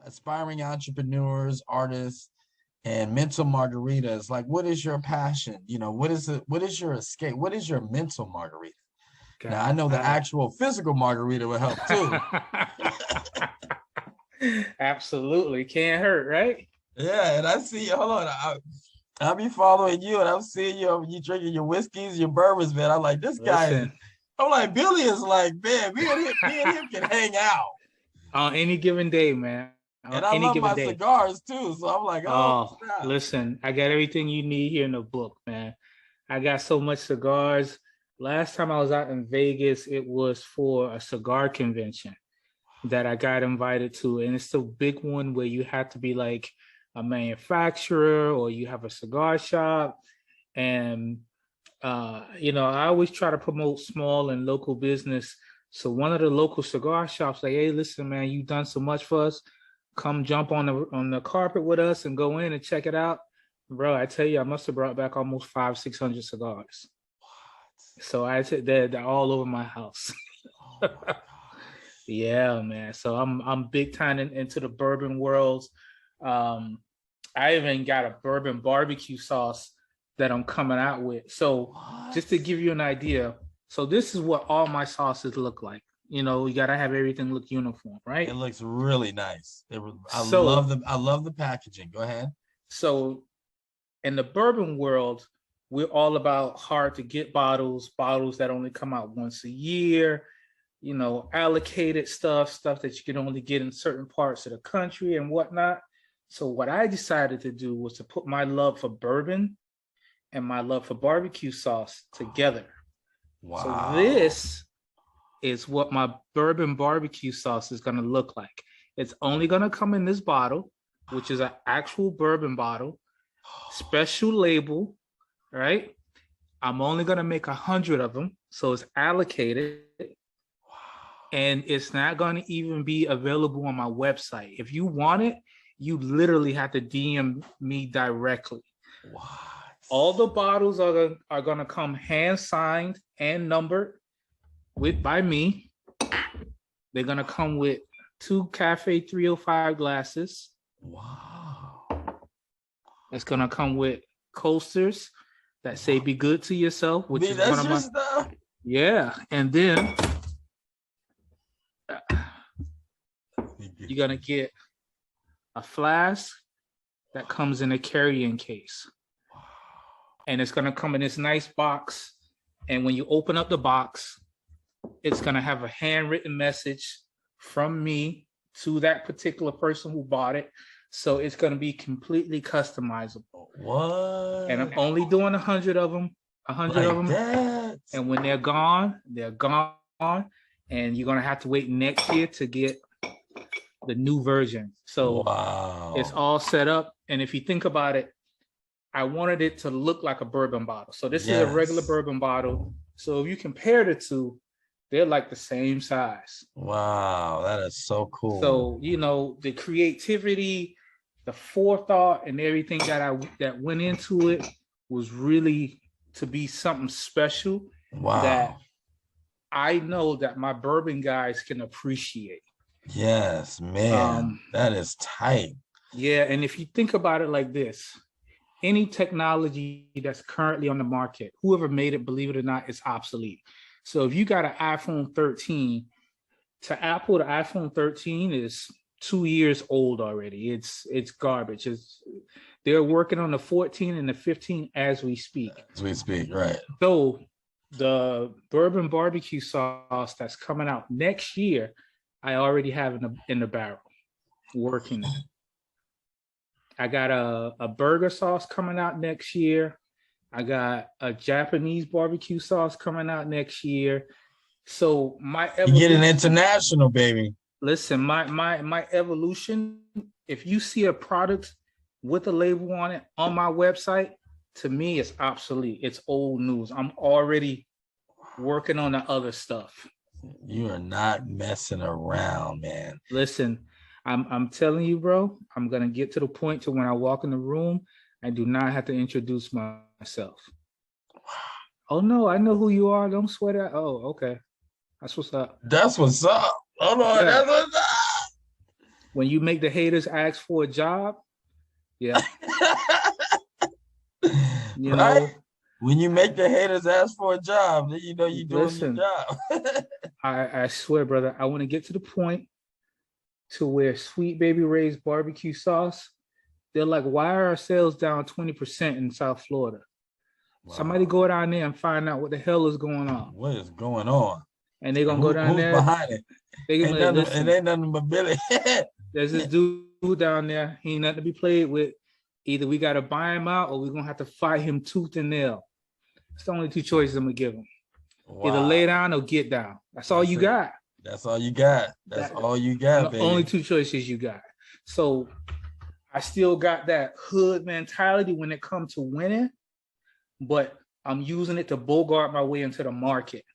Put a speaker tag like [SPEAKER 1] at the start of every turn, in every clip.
[SPEAKER 1] aspiring entrepreneurs, artists, and mental margaritas. Like, what is your passion? What is it? What is your escape? What is your mental margarita? Now, I know the
[SPEAKER 2] God.
[SPEAKER 1] actual physical margarita will help too.
[SPEAKER 2] Absolutely. Can't hurt, right?
[SPEAKER 1] Yeah, and I see you. Hold on. I'll be following you, and I'm seeing you drinking your whiskeys, your bourbons, man. I'm like, this guy is.
[SPEAKER 2] Listen.
[SPEAKER 1] I'm like, Billy is like, man, me and him can hang out.
[SPEAKER 2] On any given day, man. On
[SPEAKER 1] And I
[SPEAKER 2] any
[SPEAKER 1] love
[SPEAKER 2] given
[SPEAKER 1] my
[SPEAKER 2] day.
[SPEAKER 1] cigars too. So I'm like, oh,
[SPEAKER 2] Oh,
[SPEAKER 1] snap.
[SPEAKER 2] listen, I got everything you need here in the book, man. I got so much cigars. Last time I was out in Vegas, it was for a cigar convention that I got invited to. And it's a big one where you have to be like a manufacturer or you have a cigar shop. And, I always try to promote small and local business. So one of the local cigar shops, like, hey, listen, man, you've done so much for us. Come jump on the carpet with us and go in and check it out. Bro, I tell you, I must have brought back almost 500-600 cigars. What? So I said they're all over my house. Oh my yeah, man. So I'm big time into the bourbon world. I even got a bourbon barbecue sauce that I'm coming out with. So just to give you an idea, so this is what all my sauces look like. You gotta have everything look uniform, right?
[SPEAKER 1] It looks really nice. I love the packaging. Go ahead.
[SPEAKER 2] So in the bourbon world, we're all about hard to get bottles that only come out once a year, allocated stuff that you can only get in certain parts of the country and whatnot. So what I decided to do was to put my love for bourbon and my love for barbecue sauce together. Wow. So this is what my bourbon barbecue sauce is going to look like. It's only going to come in this bottle, which is an actual bourbon bottle, special label, right? I'm only going to make 100 of them. So it's allocated. And it's not going to even be available on my website. If you want it, you literally have to DM me directly. What? All the bottles are going to come hand signed and numbered by me. They're going to come with 2 Cafe 305 glasses. Wow. It's going to come with coasters that say "Be good to yourself," which is one of my stuff. Yeah, and then you're going to get a flask that comes in a carrying case. And it's going to come in this nice box. And when you open up the box, it's going to have a handwritten message from me to that particular person who bought it. So it's going to be completely customizable. What? And I'm only doing 100 of them. 100 of them. That? And when they're gone, they're gone. And you're going to have to wait next year to get the new version. So It's all set up. And if you think about it, I wanted it to look like a bourbon bottle. So this is a regular bourbon bottle. So if you compare the two, they're like the same size. Wow, that is so cool. So, the creativity, the forethought and everything that went into it was really to be something special that I know that my bourbon guys can appreciate. Yes, man. That is tight. Yeah, and if you think about it like this, any technology that's currently on the market, whoever made it, believe it or not, is obsolete. So if you got an iPhone 13, to Apple, the iPhone 13 is 2 years old already. It's garbage. They're working on the 14 and the 15 as we speak. As we speak, right. So the bourbon barbecue sauce that's coming out next year, I already have in the barrel, working it. I got a burger sauce coming out next year. I got a Japanese barbecue sauce coming out next year. So my evolution, you get an international, baby. Listen, my evolution, if you see a product with a label on it on my website, to me, it's obsolete. It's old news. I'm already working on the other stuff. You are not messing around, man. Listen, I'm telling you, bro, I'm going to get to the point to when I walk in the room, I do not have to introduce myself. Oh, no, I know who you are. Don't sweat it. Oh, okay. That's what's up. That's what's up. Hold on. Yeah. That's what's up. when you make the haters ask for a job, yeah. You know,
[SPEAKER 1] when you make the haters ask for a job, then you know you're doing your job.
[SPEAKER 2] I swear, brother, I want to get to the point to where Sweet Baby Ray's barbecue sauce, they're like, why are our sales down 20% in South Florida? Wow. Somebody go down there and find out what the hell is going on.
[SPEAKER 1] What is going on?
[SPEAKER 2] And they're going to go down there.
[SPEAKER 1] Who's behind it? It ain't nothing but Billy.
[SPEAKER 2] There's this dude down there. He ain't nothing to be played with. Either we got to buy him out or we're going to have to fight him tooth and nail. It's the only two choices I'm going to give him. Wow. Either lay down or get down. That's all you got.
[SPEAKER 1] That's all you got. That's all you got, baby.
[SPEAKER 2] Only two choices you got. So I still got that hood mentality when it comes to winning, but I'm using it to bogart my way into the market.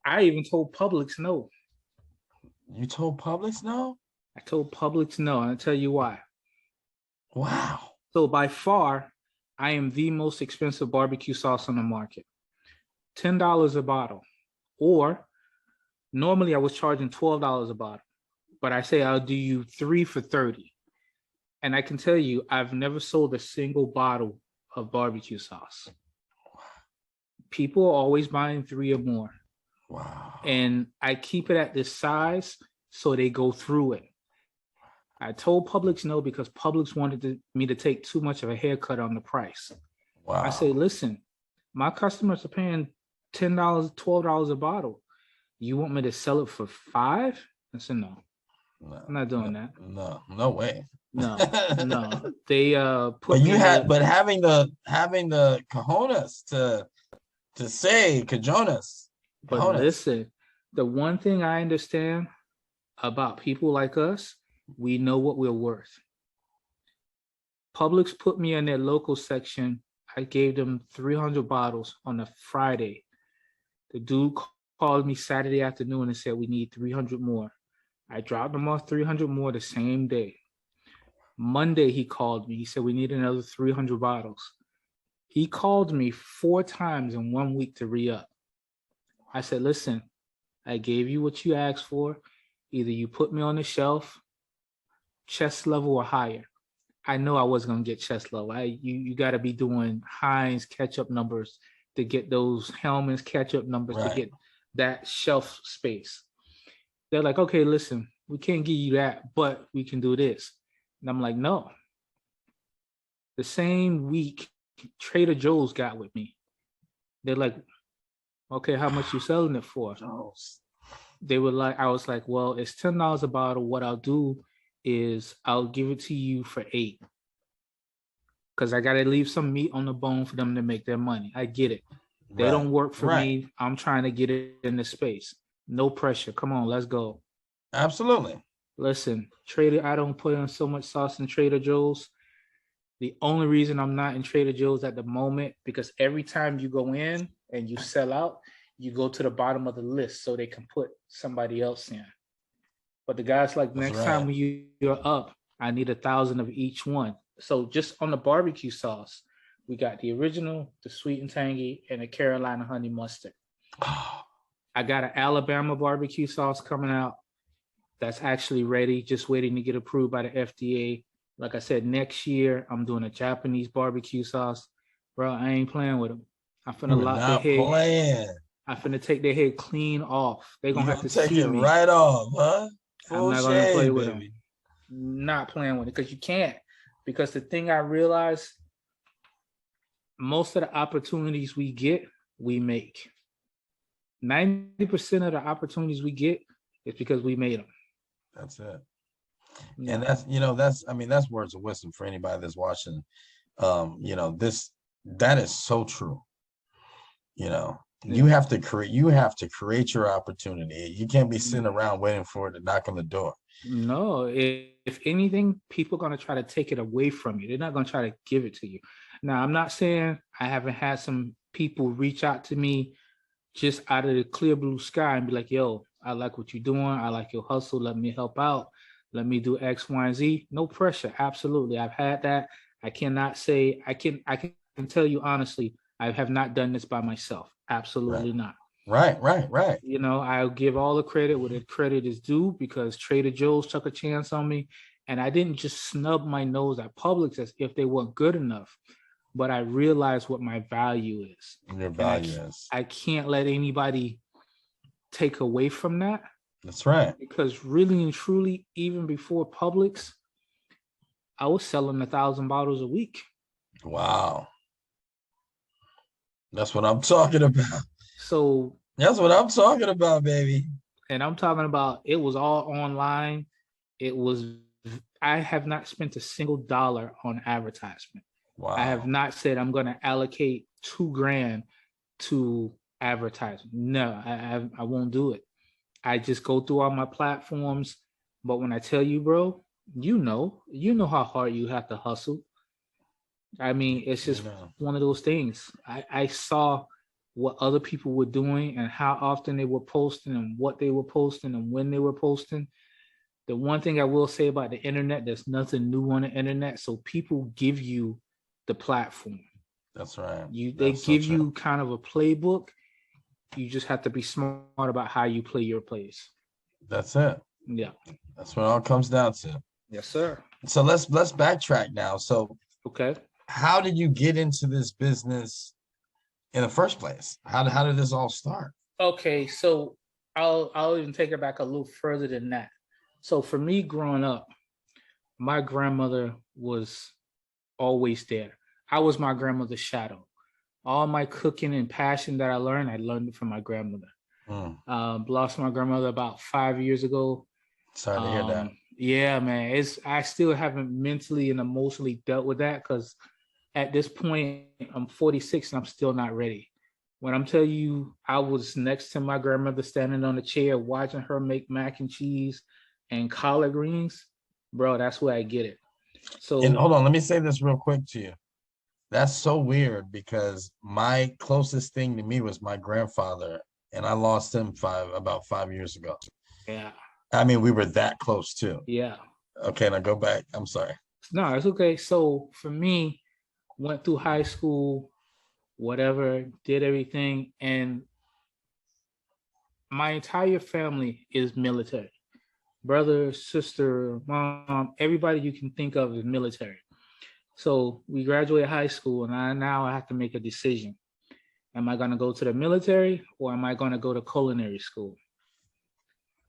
[SPEAKER 2] I even told Publix no.
[SPEAKER 1] You told Publix no?
[SPEAKER 2] I told Publix no, and I'll tell you why.
[SPEAKER 1] Wow.
[SPEAKER 2] So by far, I am the most expensive barbecue sauce on the market. $10 a bottle. Or normally I was charging $12 a bottle, but I say I'll do you 3 for $30. And I can tell you, I've never sold a single bottle of barbecue sauce. People are always buying 3 or more.
[SPEAKER 1] Wow.
[SPEAKER 2] And I keep it at this size so they go through it. I told Publix no because Publix wanted me to take too much of a haircut on the price.
[SPEAKER 1] Wow.
[SPEAKER 2] I say, listen, my customers are paying $10, $12 a bottle. You want me to sell it for $5? I said, no, I'm not doing that.
[SPEAKER 1] No way.
[SPEAKER 2] No. They put
[SPEAKER 1] but having the cojones to say cojones.
[SPEAKER 2] But listen, the one thing I understand about people like us, we know what we're worth. Publix put me in their local section. I gave them 300 bottles on a Friday. The dude called me Saturday afternoon and said, we need 300 more. I dropped them off 300 more the same day. Monday, he called me. He said, we need another 300 bottles. He called me 4 times in 1 week to re-up. I said, listen, I gave you what you asked for. Either you put me on the shelf, chest level or higher. I know I wasn't going to get chest level. You got to be doing Heinz catch-up numbers to get those Hellman's catch-up numbers to get that shelf space. They're like, okay, listen, we can't give you that, but we can do this. And I'm like, no. The same week, Trader Joe's got with me. They're like, okay, how much you selling it for? They were like, I was like, well, it's $10 a bottle. What I'll do is I'll give it to you for $8. Because I got to leave some meat on the bone for them to make their money. I get it. They don't work for me. I'm trying to get it in the space. No pressure. Come on, let's go.
[SPEAKER 1] Absolutely.
[SPEAKER 2] Listen, I don't put in so much sauce in Trader Joe's. The only reason I'm not in Trader Joe's at the moment, because every time you go in and you sell out, you go to the bottom of the list so they can put somebody else in. But the guy's like, next time when you're up, I need 1,000 of each one. So just on the barbecue sauce, we got the original, the sweet and tangy, and the Carolina honey mustard. I got an Alabama barbecue sauce coming out that's actually ready, just waiting to get approved by the FDA. Like I said, next year, I'm doing a Japanese barbecue sauce. Bro, I ain't playing with them. I'm finna lock their head. I'm finna take their head clean off. They're going to have to see me.
[SPEAKER 1] Take it right off, huh?
[SPEAKER 2] I'm not going to play with them. Not playing with it, because you can't. Because the thing I realized, most of the opportunities we get, we make. 90% of the opportunities we get is because we made them.
[SPEAKER 1] That's it. Yeah. And that's words of wisdom for anybody that's watching. That is so true. You have to create your opportunity. You can't be sitting around waiting for it to knock on the door.
[SPEAKER 2] No, if anything, people are going to try to take it away from you. They're not going to try to give it to you. Now, I'm not saying I haven't had some people reach out to me just out of the clear blue sky and be like, yo, I like what you're doing. I like your hustle. Let me help out. Let me do X, Y, and Z. No pressure. Absolutely. I've had that. I cannot say, I can tell you honestly, I have not done this by myself. Absolutely not.
[SPEAKER 1] Right.
[SPEAKER 2] You know, I'll give all the credit where the credit is due, because Trader Joe's took a chance on me, and I didn't just snub my nose at Publix as if they weren't good enough, but I realized what my value is.
[SPEAKER 1] Your value is.
[SPEAKER 2] I can't let anybody take away from that.
[SPEAKER 1] That's right.
[SPEAKER 2] Because really and truly, even before Publix, I was selling 1,000 bottles a week.
[SPEAKER 1] Wow. That's what I'm talking about.
[SPEAKER 2] So
[SPEAKER 1] that's what I'm talking about, baby.
[SPEAKER 2] And I'm talking about, it was all online. I have not spent a single dollar on advertisement. Wow. I have not said I'm going to allocate $2,000 to advertising. No, I won't do it. I just go through all my platforms. But when I tell you, bro, you know how hard you have to hustle. I mean, it's just one of those things. I saw what other people were doing and how often they were posting and what they were posting and when they were posting. The one thing I will say about the internet, there's nothing new on the internet. So people give you the platform.
[SPEAKER 1] That's right.
[SPEAKER 2] They give you kind of a playbook. You just have to be smart about how you play your plays.
[SPEAKER 1] That's it.
[SPEAKER 2] Yeah.
[SPEAKER 1] That's what it all comes down to.
[SPEAKER 2] Yes, sir.
[SPEAKER 1] So let's backtrack now. So
[SPEAKER 2] okay.
[SPEAKER 1] How did you get into this business in the first place? How did this all start?
[SPEAKER 2] Okay, so I'll even take it back a little further than that. So for me growing up, my grandmother was always there. I was my grandmother's shadow. All my cooking and passion that I learned it from my grandmother. Lost my grandmother about 5 years ago.
[SPEAKER 1] Sorry to hear that.
[SPEAKER 2] Yeah, man. I still haven't mentally and emotionally dealt with that, because at this point, I'm 46 and I'm still not ready. When I'm telling you, I was next to my grandmother standing on a chair watching her make mac and cheese and collard greens, bro, that's where I get it. So,
[SPEAKER 1] and hold on, let me say this real quick to you. That's so weird, because my closest thing to me was my grandfather, and I lost him about 5 years ago.
[SPEAKER 2] Yeah.
[SPEAKER 1] I mean, we were that close too.
[SPEAKER 2] Yeah.
[SPEAKER 1] Okay, now go back. I'm sorry.
[SPEAKER 2] No, it's okay. So for me, went through high school, whatever, did everything. And my entire family is military. Brother, sister, mom, everybody you can think of is military. So we graduated high school, and now I have to make a decision. Am I going to go to the military, or am I going to go to culinary school?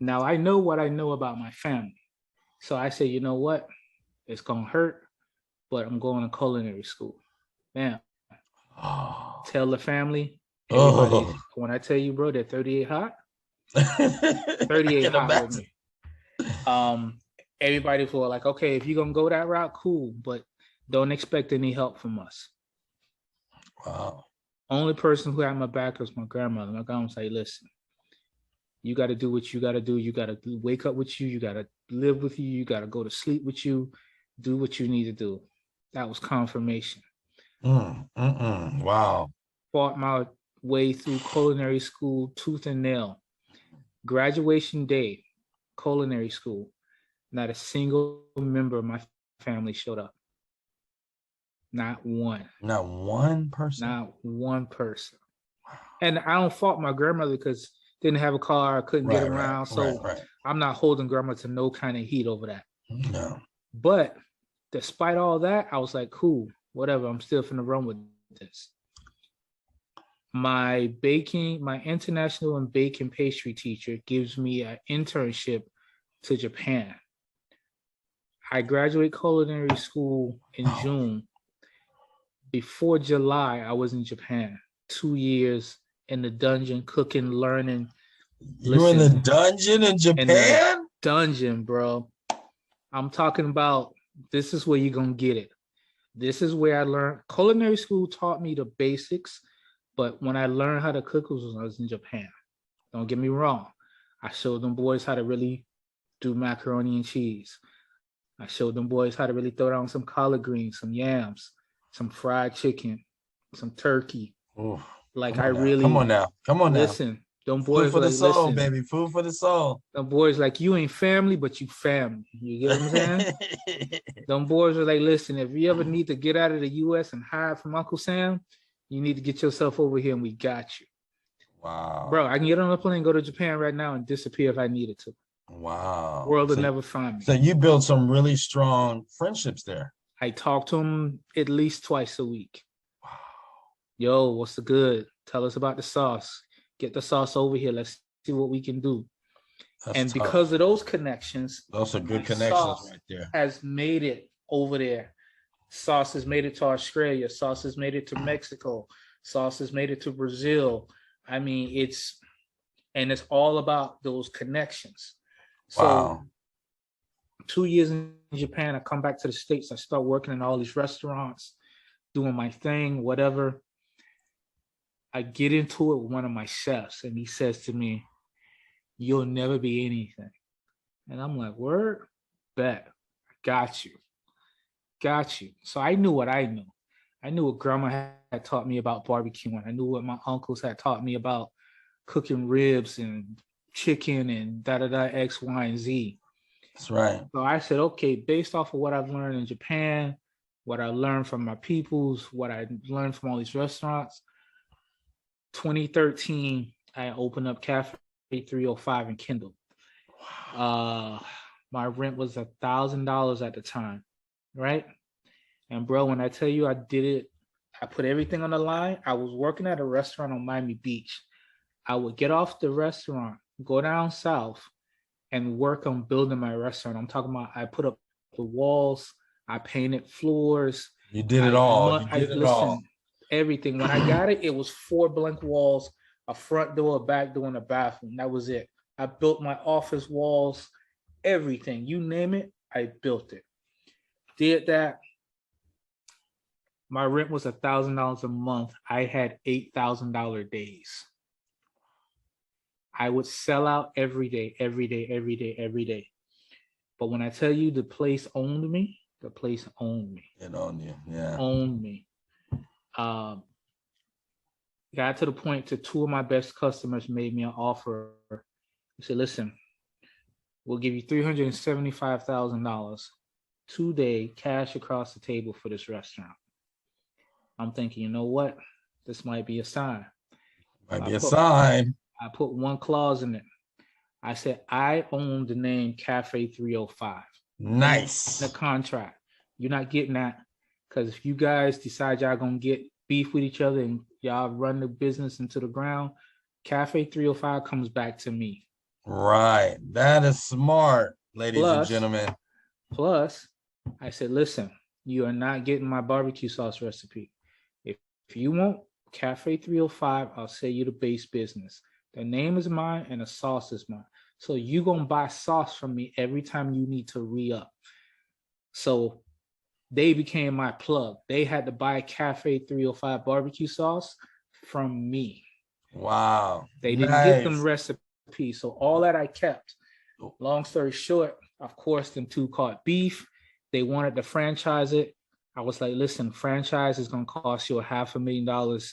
[SPEAKER 2] Now, I know what I know about my family. So I say, you know what? It's going to hurt, but I'm going to culinary school. Man, tell the family. Everybody, when I tell you, bro, they're 38 hot. 38 hot with me. Everybody for like, okay, if you're going to go that route, cool, but don't expect any help from us.
[SPEAKER 1] Wow.
[SPEAKER 2] Only person who had my back was my grandmother. My grandma say, listen, you got to do what you got to do. You got to wake up with you. You got to live with you. You got to go to sleep with you. Do what you need to do. That was confirmation.
[SPEAKER 1] Wow.
[SPEAKER 2] Fought my way through culinary school, tooth and nail. Graduation day, culinary school. Not a single member of my family showed up. Not one.
[SPEAKER 1] Not one person?
[SPEAKER 2] Not one person. And I don't fault my grandmother, because didn't have a car, I couldn't get around. So I'm not holding grandma to no kind of heat over that.
[SPEAKER 1] No.
[SPEAKER 2] But despite all that, I was like, cool, whatever. I'm still finna run with this. My international and baking pastry teacher gives me an internship to Japan. I graduate culinary school in June. Before July, I was in Japan. 2 years in the dungeon, cooking, learning.
[SPEAKER 1] You were in the dungeon in Japan? In the
[SPEAKER 2] dungeon, bro. I'm talking about, this is where you're going to get it. This is where I learned. Culinary school taught me the basics, but when I learned how to cook was when I was in Japan. Don't get me wrong. I showed them boys how to really do macaroni and cheese. I showed them boys how to really throw down some collard greens, some yams, some fried chicken, some turkey.
[SPEAKER 1] Ooh,
[SPEAKER 2] like
[SPEAKER 1] I
[SPEAKER 2] really
[SPEAKER 1] come on now.
[SPEAKER 2] Listen, them boys
[SPEAKER 1] food for the soul, baby. Food for the soul.
[SPEAKER 2] Them boys like, you ain't family, but you family. You get what I'm saying? Them boys are like, listen, if you ever need to get out of the US and hide from Uncle Sam, you need to get yourself over here and we got you.
[SPEAKER 1] Wow.
[SPEAKER 2] Bro, I can get on a plane, go to Japan right now, and disappear if I needed to.
[SPEAKER 1] Wow.
[SPEAKER 2] World will never find me.
[SPEAKER 1] So you built some really strong friendships there.
[SPEAKER 2] I talk to them at least twice a week.
[SPEAKER 1] Wow.
[SPEAKER 2] Yo, what's the good? Tell us about the sauce. Get the sauce over here. Let's see what we can do. And tough. Because of those connections,
[SPEAKER 1] those are good connections right there.
[SPEAKER 2] Has made it over there. Sauce has made it to Australia. Sauce has made it to Mexico. Sauce has made it to Brazil. I mean, it's all about those connections. So wow. 2 years in Japan, I come back to the States. I start working in all these restaurants, doing my thing, whatever. I get into it with one of my chefs, and he says to me, "You'll never be anything." And I'm like, word? Bet. Got you. So I knew what I knew. I knew what grandma had taught me about barbecuing. I knew what my uncles had taught me about cooking ribs and chicken and X, Y, and Z.
[SPEAKER 1] That's right.
[SPEAKER 2] So I said, okay, based off of what I've learned in Japan, what I learned from my peoples, what I learned from all these restaurants, 2013, I opened up Cafe 305 in Kendall. Wow. My rent was $1,000 at the time, right? And bro, when I tell you I did it, I put everything on the line. I was working at a restaurant on Miami Beach. I would get off the restaurant, go down south, and work on building my restaurant. I'm talking about I put up the walls, I painted floors.
[SPEAKER 1] You did it all.
[SPEAKER 2] Everything. When I got it, it was 4 blank walls, a front door, a back door, and a bathroom. That was it. I built my office walls, everything. You name it, I built it. Did that. My rent was $1,000 a month. I had $8,000 days. I would sell out every day. But when I tell you the place owned me, the place owned me.
[SPEAKER 1] It owned you, yeah.
[SPEAKER 2] Owned me. Got to the point to 2 of my best customers made me an offer. I said, listen, we'll give you $375,000 today, cash across the table for this restaurant. I'm thinking, you know what? This might be a sign.
[SPEAKER 1] Might be a sign.
[SPEAKER 2] I put one clause in it. I said, I own the name Cafe 305.
[SPEAKER 1] Nice.
[SPEAKER 2] In the contract. You're not getting that, because if you guys decide y'all gonna get beef with each other and y'all run the business into the ground, Cafe 305 comes back to me.
[SPEAKER 1] Right. That is smart, ladies and gentlemen.
[SPEAKER 2] Plus, I said, listen, you are not getting my barbecue sauce recipe. If you want Cafe 305, I'll sell you the base business. The name is mine and the sauce is mine. So you're going to buy sauce from me every time you need to re-up. So they became my plug. They had to buy Cafe 305 barbecue sauce from me.
[SPEAKER 1] Wow.
[SPEAKER 2] They didn't get them recipes. So all that I kept. Long story short, of course, them 2 caught beef. They wanted to franchise it. I was like, listen, franchise is going to cost you $500,000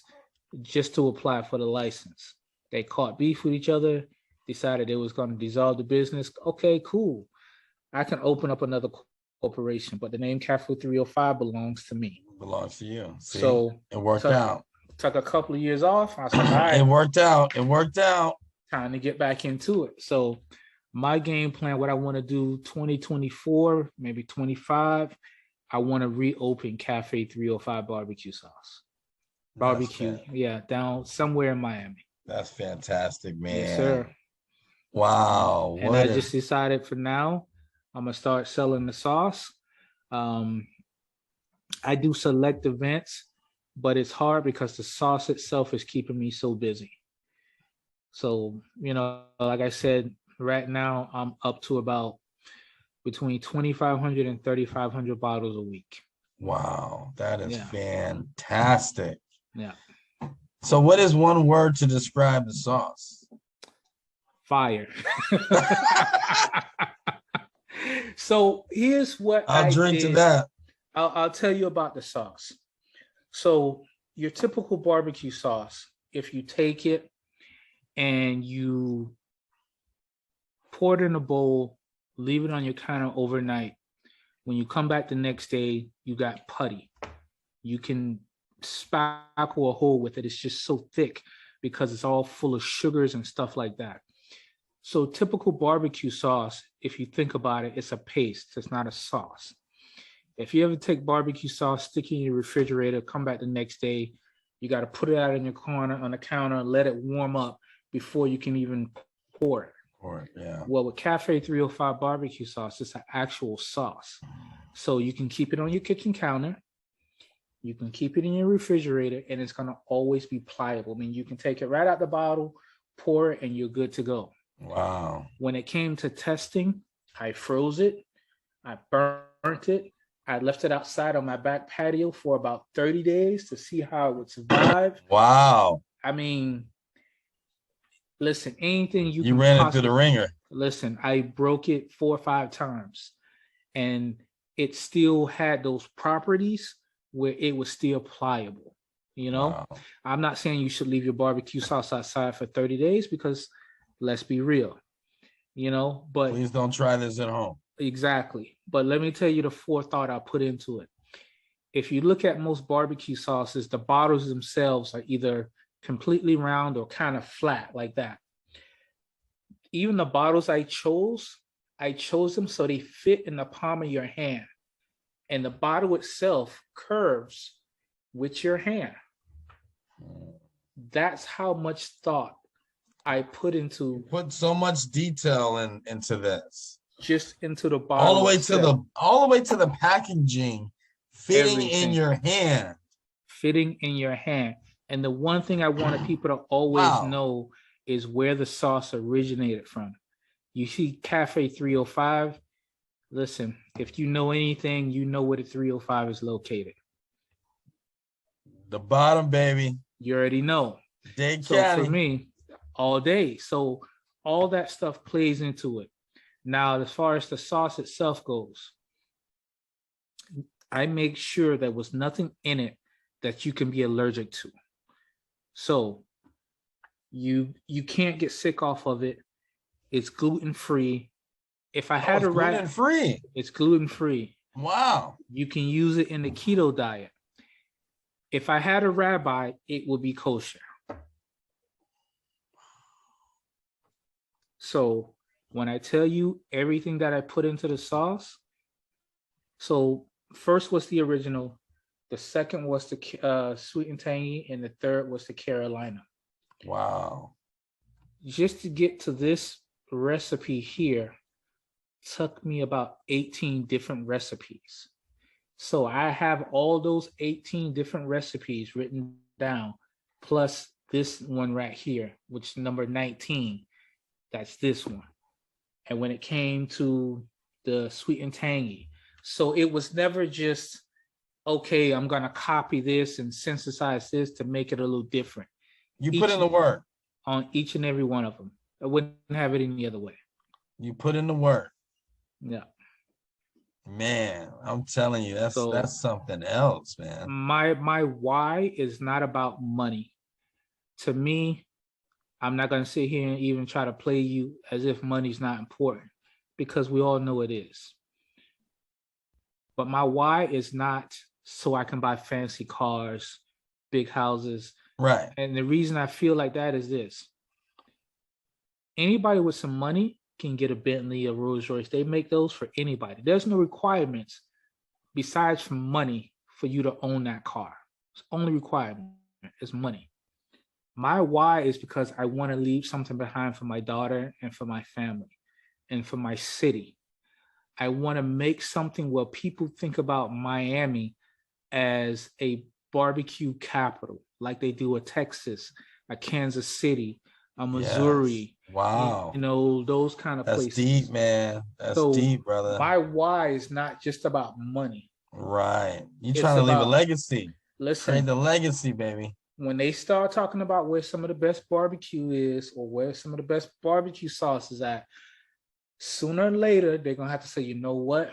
[SPEAKER 2] just to apply for the license. They caught beef with each other, decided it was going to dissolve the business. Okay, cool. I can open up another corporation, but the name Cafe 305 belongs to me.
[SPEAKER 1] Belongs to you. See?
[SPEAKER 2] So
[SPEAKER 1] it worked out.
[SPEAKER 2] Took a couple of years off. I was like, all right.
[SPEAKER 1] It worked out.
[SPEAKER 2] Time to get back into it. So my game plan, what I want to do 2024, maybe 25, I want to reopen Cafe 305 barbecue sauce. Barbecue, down somewhere in Miami.
[SPEAKER 1] That's fantastic, man.
[SPEAKER 2] Yes, sir.
[SPEAKER 1] Wow.
[SPEAKER 2] And I just decided for now, I'm going to start selling the sauce. I do select events, but it's hard because the sauce itself is keeping me so busy. So, like I said, right now I'm up to about between 2,500 and 3,500 bottles a week.
[SPEAKER 1] Wow, that is fantastic.
[SPEAKER 2] Yeah.
[SPEAKER 1] So what is one word to describe the sauce?
[SPEAKER 2] Fire. So here's what
[SPEAKER 1] I'll drink to that.
[SPEAKER 2] I'll tell you about the sauce. So your typical barbecue sauce, if you take it and you pour it in a bowl, leave it on your counter overnight. When you come back the next day, you got putty. You can spackle a hole with it. It's just so thick. because it's all full of sugars and stuff like that. So typical barbecue sauce, if you think about it, it's a paste. It's not a sauce. If you ever take barbecue sauce, stick it in your refrigerator, come back the next day, you got to put it out in your corner on the counter, let it warm up before you can even pour it.
[SPEAKER 1] Yeah.
[SPEAKER 2] Well, with Cafe 305 barbecue sauce, it's an actual sauce. So you can keep it on your kitchen counter. You can keep it in your refrigerator, and it's going to always be pliable. I mean, you can take it right out the bottle, pour it, and you're good to go.
[SPEAKER 1] Wow.
[SPEAKER 2] When it came to testing, I froze it. I burnt it. I left it outside on my back patio for about 30 days to see how it would survive.
[SPEAKER 1] Wow.
[SPEAKER 2] I mean, listen, anything you
[SPEAKER 1] ran it through the ringer.
[SPEAKER 2] Listen, I broke it 4 or 5 times, and it still had those properties where it was still pliable. You know, wow. I'm not saying you should leave your barbecue sauce outside for 30 days because let's be real, you know, but
[SPEAKER 1] please don't try this at home.
[SPEAKER 2] Exactly. But let me tell you the forethought I put into it. If you look at most barbecue sauces, the bottles themselves are either completely round or kind of flat like that. Even the bottles I chose them so they fit in the palm of your hand. And the bottle itself curves with your hand. That's how much thought I put into.
[SPEAKER 1] You put so much detail into this.
[SPEAKER 2] Just into the bottle.
[SPEAKER 1] All the way to the packaging, fitting in your hand.
[SPEAKER 2] Fitting in your hand. And the one thing I wanted people to always know is where the sauce originated from. You see Cafe 305. Listen, if you know anything, you know where the 305 is located.
[SPEAKER 1] The bottom, baby.
[SPEAKER 2] You already know.
[SPEAKER 1] Dade
[SPEAKER 2] so
[SPEAKER 1] County.
[SPEAKER 2] For me, all day. So all that stuff plays into it. Now, as far as the sauce itself goes, I make sure there was nothing in it that you can be allergic to. So you can't get sick off of it. It's gluten-free. If I had a
[SPEAKER 1] gluten-free.
[SPEAKER 2] It's gluten-free.
[SPEAKER 1] Wow.
[SPEAKER 2] You can use it in the keto diet. If I had a rabbi, it would be kosher. So when I tell you everything that I put into the sauce, so first was the original, the second was the sweet and tangy, and the third was the Carolina.
[SPEAKER 1] Wow.
[SPEAKER 2] Just to get to this recipe here took me about 18 different recipes. So I have all those 18 different recipes written down, plus this one right here, which is number 19. That's this one. And when it came to the sweet and tangy, so it was never just, okay, I'm going to copy this and synthesize this to make it a little different.
[SPEAKER 1] You put in the work.
[SPEAKER 2] On each and every one of them. I wouldn't have it any other way.
[SPEAKER 1] You put in the work.
[SPEAKER 2] Yeah.
[SPEAKER 1] Man, I'm telling you, that's something else, man.
[SPEAKER 2] My why is not about money. To me, I'm not going to sit here and even try to play you as if money's not important, because we all know it is. But my why is not so I can buy fancy cars, big houses.
[SPEAKER 1] Right.
[SPEAKER 2] And the reason I feel like that is this. Anybody with some money can get a Bentley, a Rolls Royce. They make those for anybody. There's no requirements besides from money for you to own that car. It's only requirement is money. My why is because I want to leave something behind for my daughter and for my family and for my city. I want to make something where people think about Miami as a barbecue capital, like they do a Texas, a Kansas City, a Missouri.
[SPEAKER 1] Yes. Wow.
[SPEAKER 2] You know, those kind of places.
[SPEAKER 1] That's deep, man. That's deep, brother.
[SPEAKER 2] My why is not just about money.
[SPEAKER 1] Right. You're trying to leave a legacy.
[SPEAKER 2] Listen.
[SPEAKER 1] Create the legacy, baby.
[SPEAKER 2] When they start talking about where some of the best barbecue is or where some of the best barbecue sauce is at, sooner or later, they're going to have to say, you know what?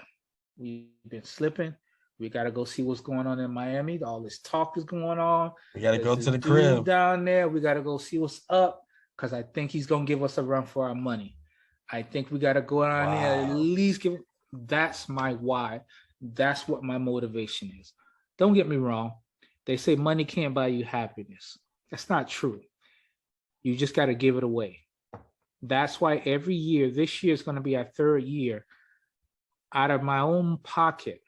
[SPEAKER 2] We've been slipping. We got to go see what's going on in Miami. All this talk is going on.
[SPEAKER 1] We got to go to the crib
[SPEAKER 2] down there. We got to go see what's up, because I think he's going to give us a run for our money. I think we got to go down there, at least give. That's my why. That's what my motivation is. Don't get me wrong. They say money can't buy you happiness. That's not true. You just got to give it away. That's why every year, this year is going to be our third year, out of my own pocket,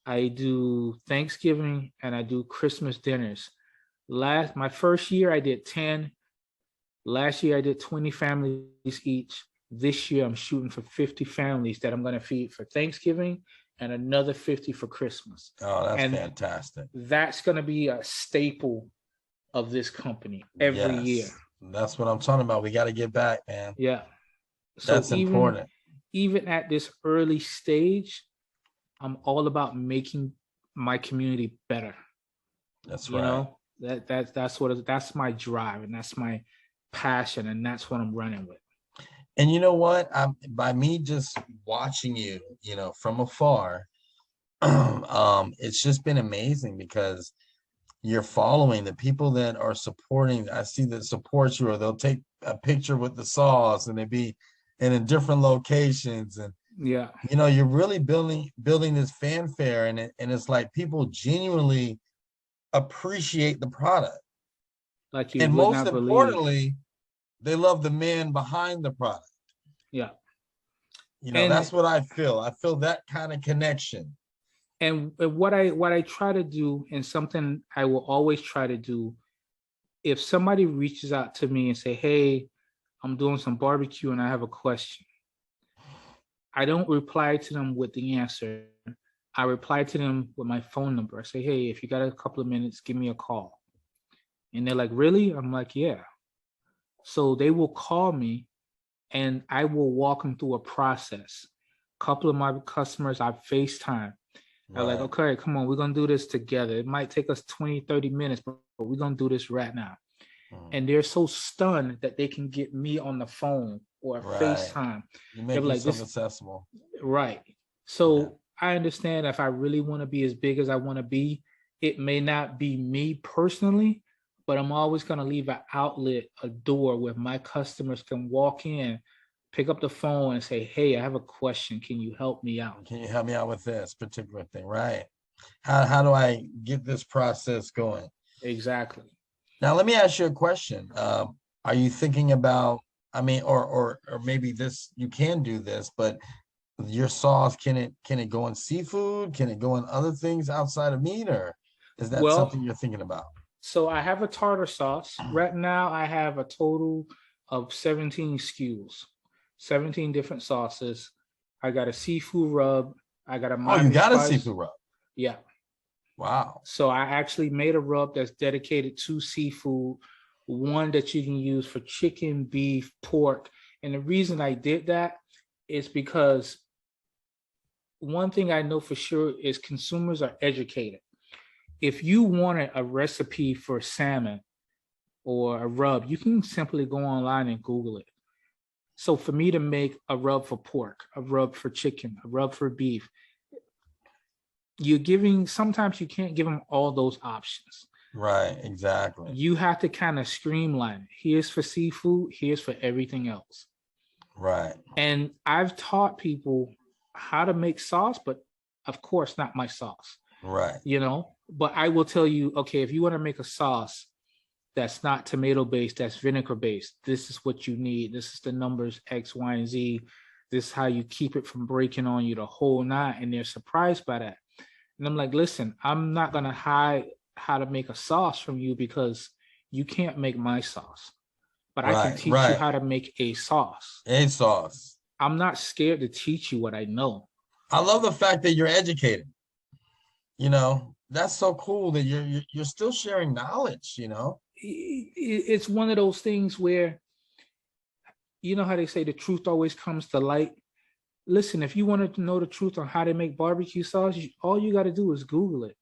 [SPEAKER 2] I do Thanksgiving and I do Christmas dinners. My first year I did 10. Last year I did 20 families each. This year I'm shooting for 50 families that I'm going to feed for Thanksgiving and another 50 for Christmas.
[SPEAKER 1] Oh, that's fantastic.
[SPEAKER 2] That's going to be a staple of this company every year.
[SPEAKER 1] That's what I'm talking about. We got to get back, man.
[SPEAKER 2] Yeah. So
[SPEAKER 1] that's important.
[SPEAKER 2] Even at this early stage, I'm all about making my community better.
[SPEAKER 1] That's
[SPEAKER 2] right. You know, that's my drive and that's my passion, and that's what I'm running with.
[SPEAKER 1] And you know what? By me just watching you, you know, from afar, it's just been amazing because you're following the people that are supporting. I see that support you, or they'll take a picture with the sauce and they be in different locations, and
[SPEAKER 2] yeah,
[SPEAKER 1] you know, you're really building this fanfare, and it's like people genuinely appreciate the product.
[SPEAKER 2] Like you,
[SPEAKER 1] and most importantly, they love the man behind the product.
[SPEAKER 2] Yeah,
[SPEAKER 1] you know, and that's what I feel. I feel that kind of connection.
[SPEAKER 2] And what I try to do, and something I will always try to do, if somebody reaches out to me and say, "Hey, I'm doing some barbecue and I have a question," I don't reply to them with the answer. I reply to them with my phone number. I say, "Hey, if you got a couple of minutes, give me a call." And they're like, "Really?" I'm like, "Yeah." So they will call me and I will walk them through a process. A couple of my customers I FaceTime. They're like, "Okay, come on, we're going to do this together. It might take us 20, 30 minutes, but we're going to do this right now." And they're so stunned that they can get me on the phone or FaceTime.
[SPEAKER 1] You make yourself accessible.
[SPEAKER 2] Right. So I understand if I really want to be as big as I want to be, it may not be me personally, but I'm always going to leave an outlet, a door where my customers can walk in, pick up the phone and say, "Hey, I have a question. Can you help me out?
[SPEAKER 1] Can you help me out with this particular thing?" Right. How do I get this process going?
[SPEAKER 2] Exactly.
[SPEAKER 1] Now, let me ask you a question. Are you thinking about, I mean, or maybe this, you can do this, but your sauce, can it go in seafood? Can it go in other things outside of meat, or is that something you're thinking about?
[SPEAKER 2] So I have a tartar sauce. Right now, I have a total of 17 SKUs, 17 different sauces. I got a seafood rub. I got a Miami
[SPEAKER 1] you got
[SPEAKER 2] spice.
[SPEAKER 1] A seafood rub?
[SPEAKER 2] Yeah.
[SPEAKER 1] Wow.
[SPEAKER 2] So I actually made a rub that's dedicated to seafood, one that you can use for chicken, beef, pork. And the reason I did that is because one thing I know for sure is consumers are educated. If you wanted a recipe for salmon or a rub, you can simply go online and Google it. So for me to make a rub for pork, a rub for chicken, a rub for beef, sometimes you can't give them all those options.
[SPEAKER 1] Right, exactly.
[SPEAKER 2] You have to kind of streamline it. Here's for seafood, here's for everything else.
[SPEAKER 1] Right.
[SPEAKER 2] And I've taught people how to make sauce, but of course not my sauce.
[SPEAKER 1] Right.
[SPEAKER 2] You know, but I will tell you, okay, if you want to make a sauce that's not tomato based, that's vinegar based, this is what you need. This is the numbers X, Y, and Z. This is how you keep it from breaking on you the whole night. And they're surprised by that. And I'm like, listen, I'm not going to hide how to make a sauce from you because you can't make my sauce. But I can teach you how to make a sauce.
[SPEAKER 1] A sauce.
[SPEAKER 2] I'm not scared to teach you what I know.
[SPEAKER 1] I love the fact that you're educated. You know, that's so cool that you're still sharing knowledge, you know?
[SPEAKER 2] It's one of those things where, you know how they say the truth always comes to light? Listen, if you wanted to know the truth on how to make barbecue sauce, all you got to do is Google it.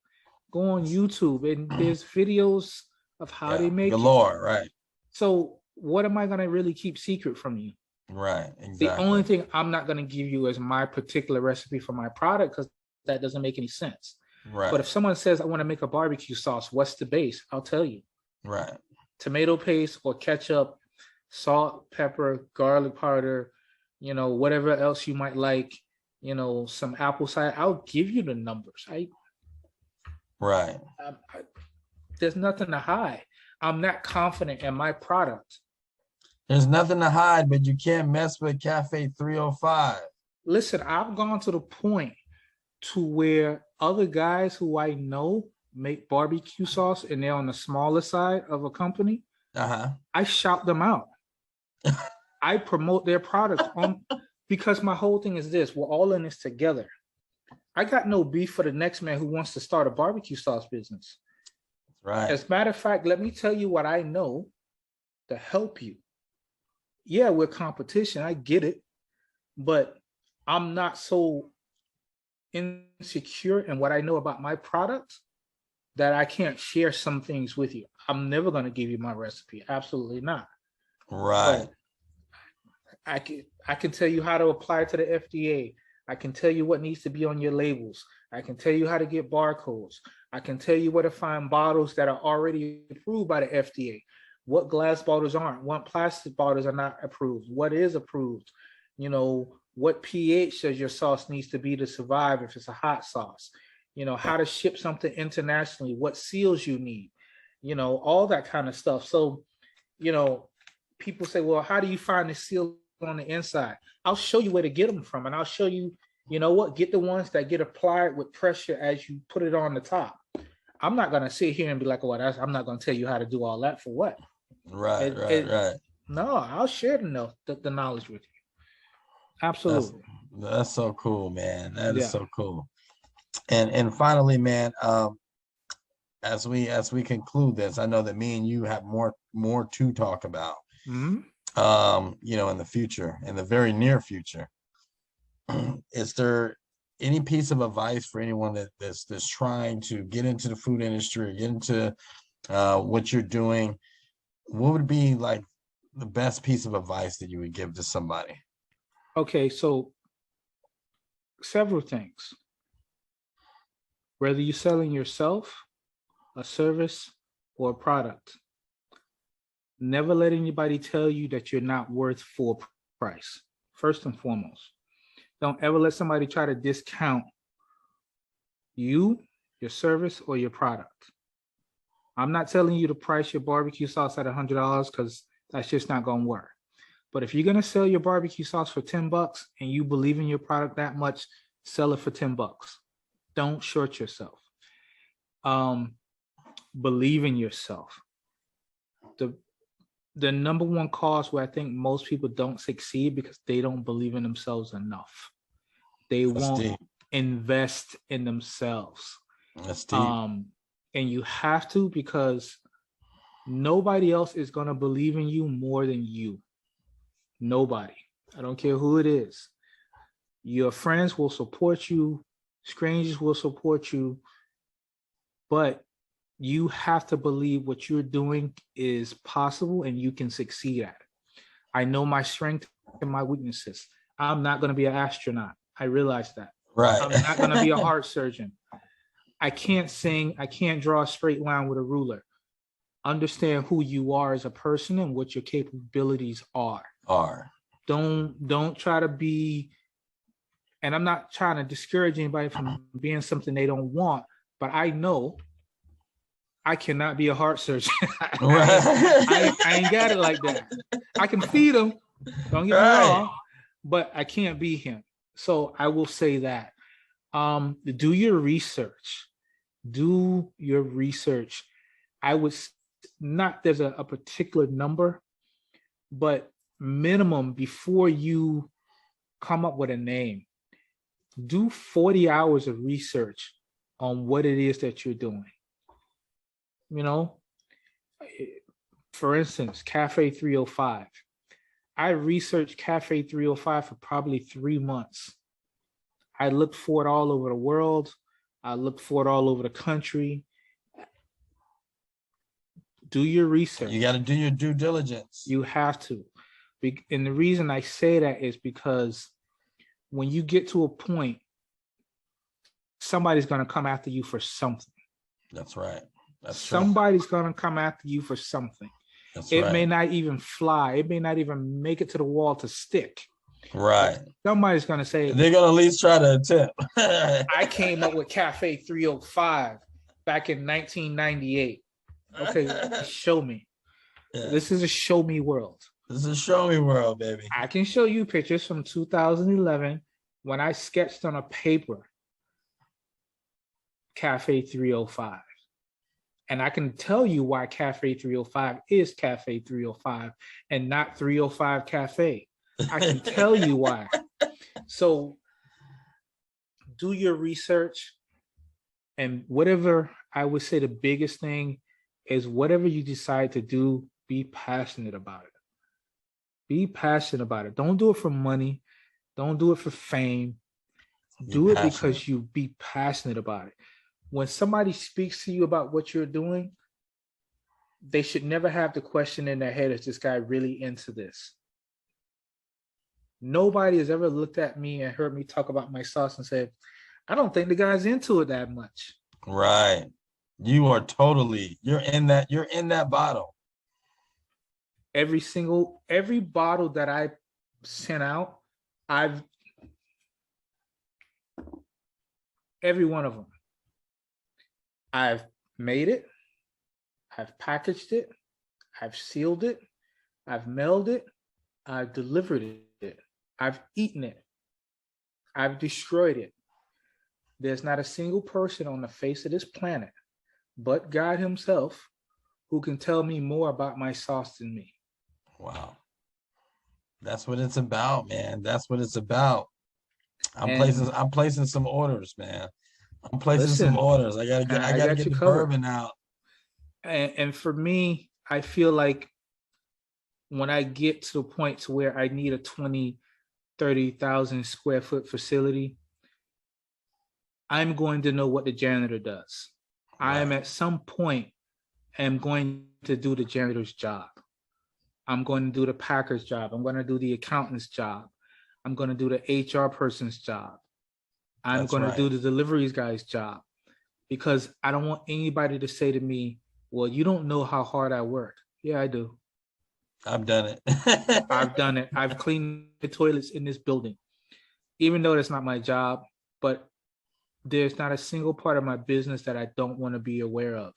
[SPEAKER 2] Go on YouTube, and there's videos of how they make
[SPEAKER 1] galore,
[SPEAKER 2] it.
[SPEAKER 1] Right.
[SPEAKER 2] So what am I going to really keep secret from you?
[SPEAKER 1] Right, exactly.
[SPEAKER 2] The only thing I'm not going to give you is my particular recipe for my product, because that doesn't make any sense.
[SPEAKER 1] Right.
[SPEAKER 2] But if someone says, "I want to make a barbecue sauce, what's the base?" I'll tell you.
[SPEAKER 1] Right.
[SPEAKER 2] Tomato paste or ketchup, salt, pepper, garlic powder, you know, whatever else you might like, you know, some apple cider. I'll give you the numbers.
[SPEAKER 1] Right.
[SPEAKER 2] There's nothing to hide. I'm not confident in my product.
[SPEAKER 1] There's nothing to hide, but you can't mess with Cafe 305.
[SPEAKER 2] Listen, I've gone to the point to where other guys who I know make barbecue sauce and they're on the smaller side of a company. I shout them out. I promote their products because my whole thing is this: we're all in this together. I got no beef for the next man who wants to start a barbecue sauce business.
[SPEAKER 1] Right.
[SPEAKER 2] As a matter of fact, let me tell you what I know to help you. Yeah, we're competition. I get it. But I'm not so insecure in what I know about my product that I can't share some things with you. I'm never going to give you my recipe. Absolutely not.
[SPEAKER 1] Right.
[SPEAKER 2] But I can tell you how to apply to the FDA. I can tell you what needs to be on your labels. I can tell you how to get barcodes. I can tell you where to find bottles that are already approved by the FDA. What glass bottles aren't, what plastic bottles are not approved, what is approved, you know, what pH does your sauce needs to be to survive if it's a hot sauce, you know, how to ship something internationally, what seals you need, you know, all that kind of stuff. So, you know, people say, well, how do you find the seal on the inside? I'll show you where to get them from, and I'll show you, you know what, get the ones that get applied with pressure as you put it on the top. I'm not going to sit here and be like, oh, I'm not going to tell you how to do all that for what?
[SPEAKER 1] Right.
[SPEAKER 2] No, I'll share the knowledge with you. Absolutely.
[SPEAKER 1] That's so cool, man. That is so cool. And finally, man, as we conclude this, I know that me and you have more to talk about.
[SPEAKER 2] Mm-hmm.
[SPEAKER 1] You know, in the future, in the very near future. Is there any piece of advice for anyone that's trying to get into the food industry or get into what you're doing? What would be like the best piece of advice that you would give to somebody?
[SPEAKER 2] Okay, so several things. Whether you're selling yourself, a service, or a product, never let anybody tell you that you're not worth full price. First and foremost, don't ever let somebody try to discount you, your service, or your product. I'm not telling you to price your barbecue sauce at $100 because that's just not going to work. But if you're going to sell your barbecue sauce for $10 and you believe in your product that much, sell it for $10. Don't short yourself. Believe in yourself. The number one cause where I think most people don't succeed because they don't believe in themselves enough. They won't invest in themselves.
[SPEAKER 1] That's deep.
[SPEAKER 2] And you have to, because nobody else is going to believe in you more than you. Nobody. I don't care who it is. Your friends will support you. Strangers will support you. But you have to believe what you're doing is possible and you can succeed at it. I know my strengths and my weaknesses. I'm not going to be an astronaut. I realize that.
[SPEAKER 1] Right.
[SPEAKER 2] I'm not going to be a heart surgeon. I can't sing. I can't draw a straight line with a ruler. Understand who you are as a person and what your capabilities are. Don't try to be, and I'm not trying to discourage anybody from being something they don't want, but I know I cannot be a heart surgeon. I ain't got it like that. I can feed them, don't get me wrong, but I can't be him. So I will say that. Do your research. Do your research. I would not, there's a particular number, but minimum before you come up with a name, do 40 hours of research on what it is that you're doing. You know, for instance, Cafe 305. I researched Cafe 305 for probably 3 months. I looked for it all over the world. I looked for it all over the country. Do your research.
[SPEAKER 1] You got to do your due diligence.
[SPEAKER 2] You have to. And the reason I say that is because when you get to a point, somebody's going to come after you for something.
[SPEAKER 1] That's right.
[SPEAKER 2] Somebody's going to come after you for something. It may not even fly. It may not even make it to the wall to stick.
[SPEAKER 1] Right.
[SPEAKER 2] Somebody's going to say,
[SPEAKER 1] they're going to at least try to attempt.
[SPEAKER 2] I came up with Cafe 305 back in 1998. Okay, show me.
[SPEAKER 1] Yeah.
[SPEAKER 2] This is a show me world.
[SPEAKER 1] This is a show me world, baby.
[SPEAKER 2] I can show you pictures from 2011 when I sketched on a paper Cafe 305. And I can tell you why Cafe 305 is Cafe 305 and not 305 Cafe. I can tell you why. So do your research, and whatever I would say the biggest thing is whatever you decide to do, be passionate about it. Be passionate about it. Don't do it for money. Don't do it for fame. Do it because you be passionate about it. When somebody speaks to you about what you're doing, they should never have the question in their head, is this guy really into this? Nobody has ever looked at me and heard me talk about my sauce and said, I don't think the guy's into it that much.
[SPEAKER 1] Right. You are totally, you're in that bottle.
[SPEAKER 2] Every bottle that I sent out, every one of them, I've made it, I've packaged it, I've sealed it, I've mailed it, I've delivered it, I've eaten it, I've destroyed it. There's not a single person on the face of this planet but God himself who can tell me more about my sauce than me.
[SPEAKER 1] Wow. That's what it's about, man. That's what it's about. I'm placing some orders, man. I'm placing some orders. I gotta get the bourbon out.
[SPEAKER 2] And for me, I feel like when I get to the point to where I need a 20, 30,000 square foot facility, I'm going to know what the janitor does. Right. I am at some point am going to do the janitor's job. I'm going to do the packer's job. I'm going to do the accountant's job. I'm going to do the HR person's job. I'm going to do the deliveries guy's job, because I don't want anybody to say to me, well, you don't know how hard I work. Yeah, I do.
[SPEAKER 1] I've done it.
[SPEAKER 2] I've done it. I've cleaned the toilets in this building, even though that's not my job, but there's not a single part of my business that I don't want to be aware of.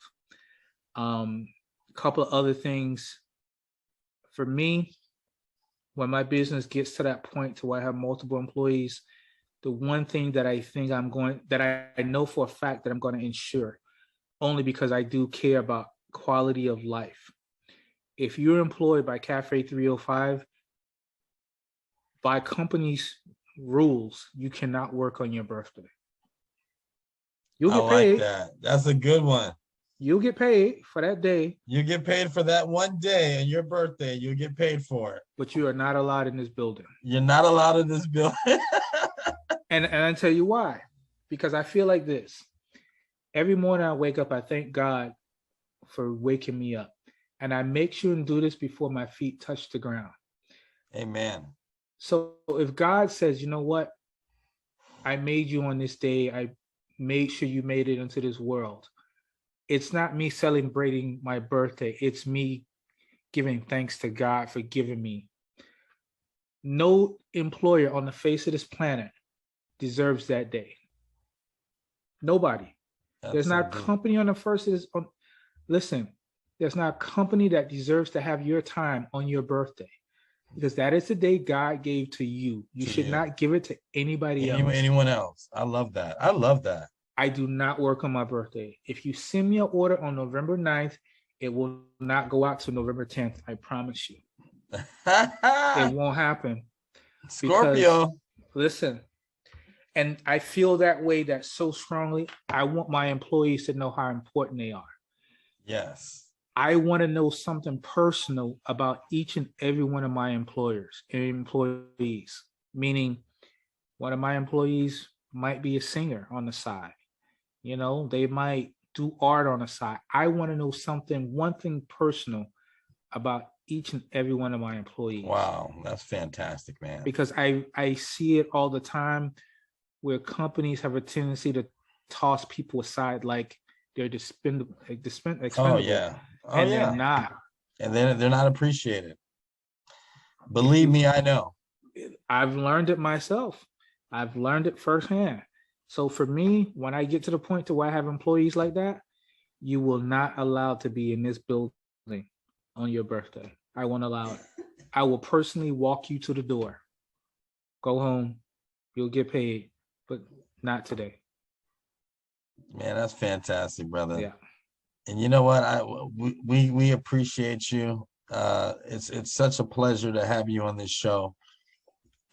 [SPEAKER 2] A couple of other things for me, when my business gets to that point to where I have multiple employees, the one thing that I think that I know for a fact that I'm going to ensure, only because I do care about quality of life. If you're employed by Cafe 305, by company's rules, you cannot work on your birthday. You'll get paid. I like
[SPEAKER 1] that. That's a good one.
[SPEAKER 2] You'll get paid for that day.
[SPEAKER 1] You get paid for that one day and your birthday. You'll get paid for it.
[SPEAKER 2] But you are not allowed in this building.
[SPEAKER 1] You're not allowed in this building.
[SPEAKER 2] And I tell you why. Because I feel like this. Every morning I wake up, I thank God for waking me up. And I make sure and do this before my feet touch the ground.
[SPEAKER 1] Amen.
[SPEAKER 2] So if God says, you know what? I made you on this day. I made sure you made it into this world. It's not me celebrating my birthday. It's me giving thanks to God for giving me. No employer on the face of this planet deserves that day. Nobody. Absolutely. There's not a company on the first of this. Listen, there's not a company that deserves to have your time on your birthday, because that is the day God gave to you. You should not give it to anybody else.
[SPEAKER 1] Anyone else. I love that. I love that.
[SPEAKER 2] I do not work on my birthday. If you send me an order on November 9th, it will not go out to November 10th. I promise you. It won't happen.
[SPEAKER 1] Scorpio.
[SPEAKER 2] Because, listen, and I feel that way, that so strongly. I want my employees to know how important they are.
[SPEAKER 1] Yes.
[SPEAKER 2] I want to know something personal about each and every one of my employees. Meaning, one of my employees might be a singer on the side. You know, they might do art on the side. I want to know one thing personal about each and every one of my employees.
[SPEAKER 1] Wow, that's fantastic, man.
[SPEAKER 2] Because I see it all the time where companies have a tendency to toss people aside like they're expendable.
[SPEAKER 1] Oh, yeah.
[SPEAKER 2] And they're not.
[SPEAKER 1] And then they're not appreciated. Believe me, I know.
[SPEAKER 2] I've learned it myself. I've learned it firsthand. So for me, when I get to the point to where I have employees like that, you will not allow to be in this building on your birthday. I won't allow it. I will personally walk you to the door. Go home. You'll get paid, but not today.
[SPEAKER 1] Man, that's fantastic, brother.
[SPEAKER 2] Yeah.
[SPEAKER 1] And you know what? We appreciate you. It's such a pleasure to have you on this show.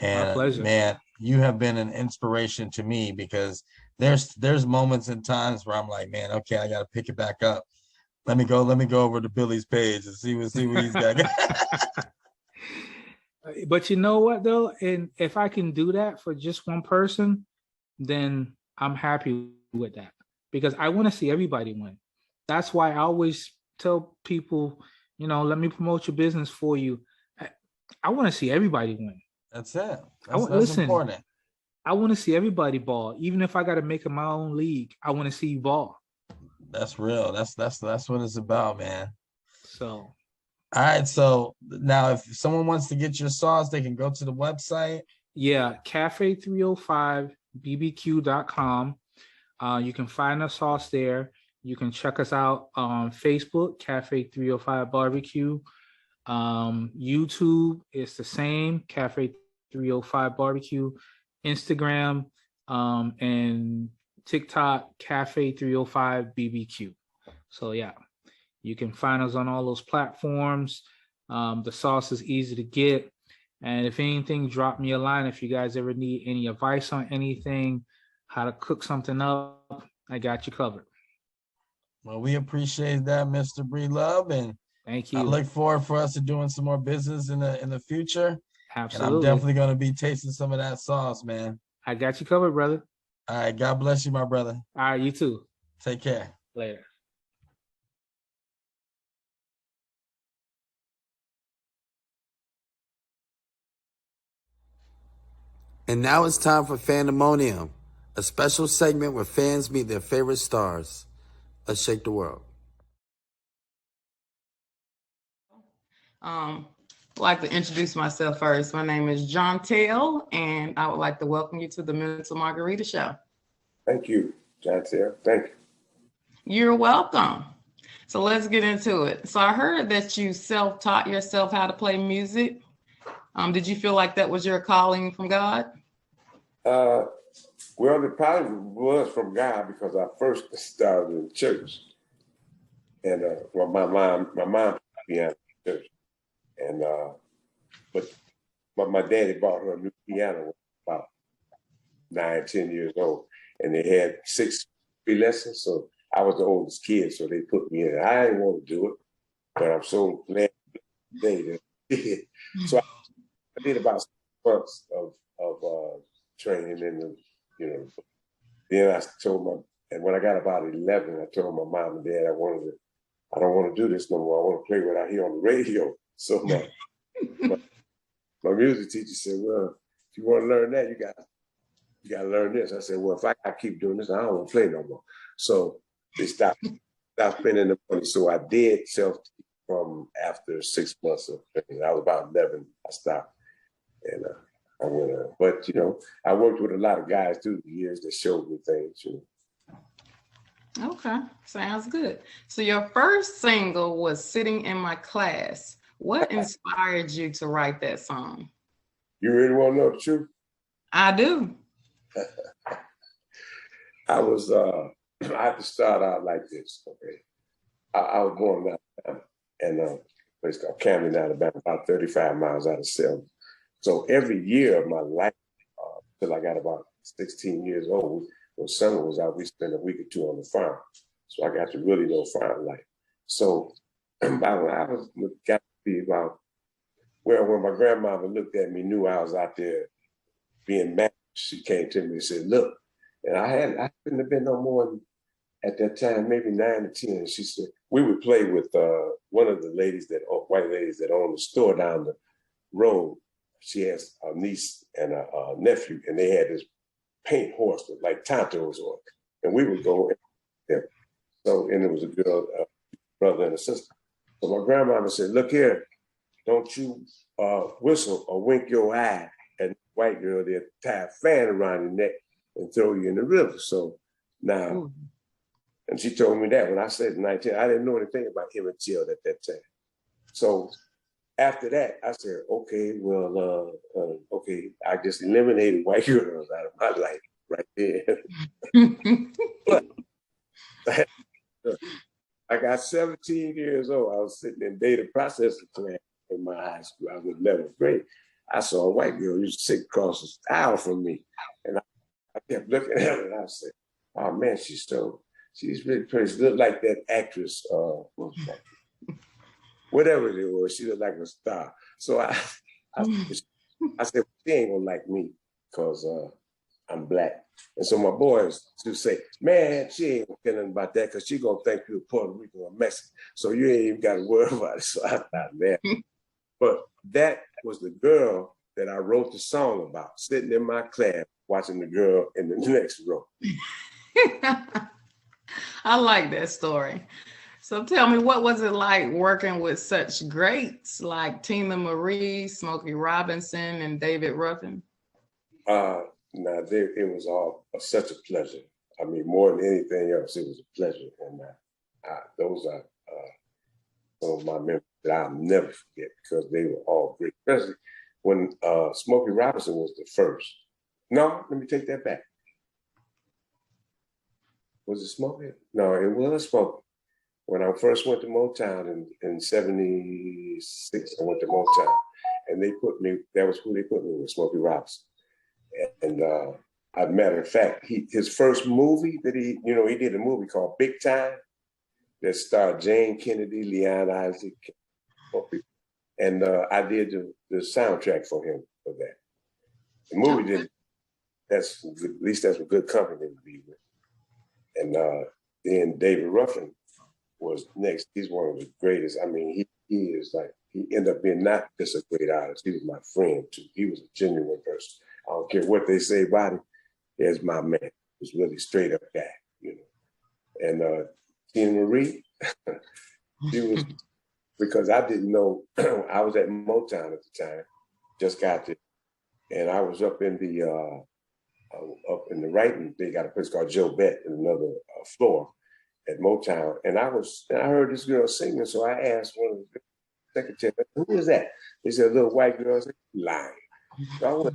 [SPEAKER 1] And
[SPEAKER 2] my pleasure.
[SPEAKER 1] Man, you have been an inspiration to me because there's moments and times where I'm like, man, okay, I got to pick it back up. Let me go over to Billy's page and see what he's got.
[SPEAKER 2] But you know what though, and if I can do that for just one person, then I'm happy with that because I want to see everybody win. That's why I always tell people, let me promote your business for you. I want to see everybody win.
[SPEAKER 1] That's it. That's important.
[SPEAKER 2] I want to see everybody ball, even if I got to make it my own league. I want to see you ball.
[SPEAKER 1] That's real. That's what it's about, man.
[SPEAKER 2] So.
[SPEAKER 1] All right. So now if someone wants to get your sauce, they can go to the website.
[SPEAKER 2] Yeah. cafe305bbq.com. You can find the sauce there. You can check us out on Facebook, Cafe 305 Barbecue. YouTube is the same, Cafe 305 Barbecue. Instagram and TikTok, Cafe 305 BBQ. So yeah, you can find us on all those platforms. The sauce is easy to get. And if anything, drop me a line if you guys ever need any advice on anything, how to cook something up. I got you covered.
[SPEAKER 1] Well, we appreciate that, Mr. Breedlove, and
[SPEAKER 2] thank you.
[SPEAKER 1] I look forward for us to doing some more business in the future.
[SPEAKER 2] Absolutely.
[SPEAKER 1] And I'm definitely going to be tasting some of that sauce, man.
[SPEAKER 2] I got you covered, brother.
[SPEAKER 1] All right. God bless you, my brother.
[SPEAKER 2] All right. You too.
[SPEAKER 1] Take care.
[SPEAKER 2] Later.
[SPEAKER 3] And now it's time for Fandemonium, a special segment where fans meet their favorite stars. Let's shake the world.
[SPEAKER 4] I'd like to introduce myself first. My name is John Tell, and I would like to welcome you to the Mental Margarita Show.
[SPEAKER 5] Thank you, John Tell. Thank you.
[SPEAKER 4] You're welcome. So let's get into it. So I heard that you self-taught yourself how to play music. Did you feel like that was your calling from God?
[SPEAKER 5] Well, it probably was from God because I first started in church, and well, my mom played piano in church, and but my daddy bought her a new piano when about 9, 10 years old, and they had 6 free lessons, so I was the oldest kid, so they put me in. I didn't want to do it, but I'm so glad they did. So I did about 6 months of training, and then I told and when I got about 11, I told my mom and dad I don't want to do this no more. I want to play what I hear on the radio. So my music teacher said, well, if you want to learn that, you got to learn this. I said, well, if I got to keep doing this, I don't want to play no more. So they stopped spending the money. So I did self-teach from after 6 months of training. I was about 11. I stopped, and I went on. But I worked with a lot of guys through the years that showed me things.
[SPEAKER 4] Okay, sounds good. So your first single was "Sitting in My Class." What inspired you to write that song?
[SPEAKER 5] You really want to know the truth?
[SPEAKER 4] I do.
[SPEAKER 5] I have to start out like this. Okay, I was born in Alabama, and a place called Camden, Alabama, about 35 miles out of Selma. So every year of my life, till I got about 16 years old, when summer was out, we spent a week or two on the farm. So I got to really know farm life. So when I got to be about, when my grandmother looked at me, knew I was out there being mad, she came to me and said, look, and I couldn't have been no more than, at that time, maybe 9 or 10. She said, we would play with one of the white ladies that owned the store down the road. She has a niece and a nephew, and they had this paint horse with like Tontos on it. And we would go there. So, and it was a girl, brother and a sister. So my grandmama said, look here, don't you whistle or wink your eye at the white girl. They'll tie a fan around your neck and throw you in the river. So now And she told me that when I said 19, I didn't know anything about Emmett Till at that time. So after that, I said, okay, well, okay, I just eliminated white girls out of my life right there. But I got 17 years old. I was sitting in data processing class in my high school. I was in 11th grade. I saw a white girl used to sit across the aisle from me. And I kept looking at her and I said, oh man, she's really pretty. She looked like that actress, what was that? Whatever it was, she looked like a star. So I said, she ain't gonna like me because I'm black. And so my boys to say, man, she ain't gonna care nothing about that because she gonna think you're Puerto Rican or Mexican. So you ain't even got to worry about it. So I thought, man. But that was the girl that I wrote the song about, sitting in my class, watching the girl in the next row.
[SPEAKER 4] I like that story. So tell me, what was it like working with such greats like Tina Marie, Smokey Robinson, and David Ruffin?
[SPEAKER 5] It was all such a pleasure. I mean, more than anything else, it was a pleasure. And those are some of my memories that I'll never forget because they were all great. Especially when Smokey Robinson was the first. No, let me take that back. Was it Smokey? No, it wasn't Smokey. When I first went to Motown in 76, I went to Motown. And that was who they put me with, Smokey Robinson. And as a matter of fact, his first movie that he did a movie called Big Time that starred Jane Kennedy, Leon Isaac, and I did the soundtrack for him for that. The movie did. At least that's a good company to be with. And then David Ruffin was next. He's one of the greatest. I mean, he ended up being not just a great artist. He was my friend too. He was a genuine person. I don't care what they say about him. There's my man. He was really straight up guy, you know. And Tina Marie, she was, because I didn't know, I was at Motown at the time, just got there. And I was up in the writing, they got a place called Joe Bett in another floor at Motown. And I heard this girl singing, so I asked one of the secretaries, who is that? They said, a little white girl. I said, lying. So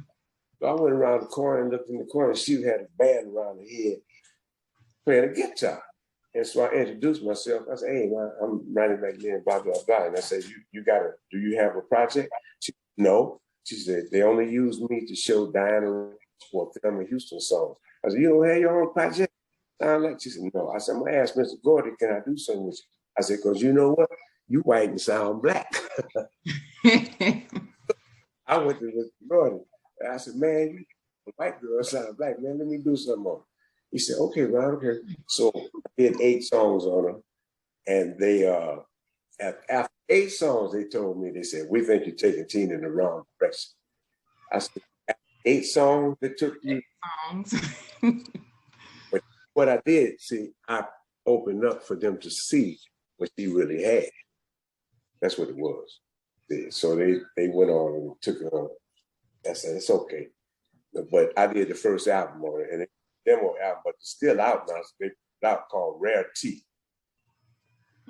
[SPEAKER 5] I went around the corner and looked in the corner, and she had a band around her head playing a guitar. And so I introduced myself. I said, hey, man, I'm Ronnie McLean, blah, blah, blah. And I said, do you have a project? She said, no. She said, they only use me to show Diana for Thelma Houston songs. I said, you don't have your own project? She said, no. I said, I'm gonna ask Mr. Gordy, can I do something with you? I said, because you know what? You white and sound black. I went to Mr. Gordy. And I said, man, you white girl sound black, man. Let me do something more. He said, okay, Ron, okay. So I did 8 songs on them. And they, after 8 songs, they told me, they said, we think you're taking Tina in the wrong direction. I said, 8 songs that took you.
[SPEAKER 4] 8 songs.
[SPEAKER 5] But what I did, see, I opened up for them to see what she really had. That's what it was. So they went on and took her on. I said, it's okay. But I did the first album on it, and it's a demo album, but it's still out now. So they put it out called Rare Tea.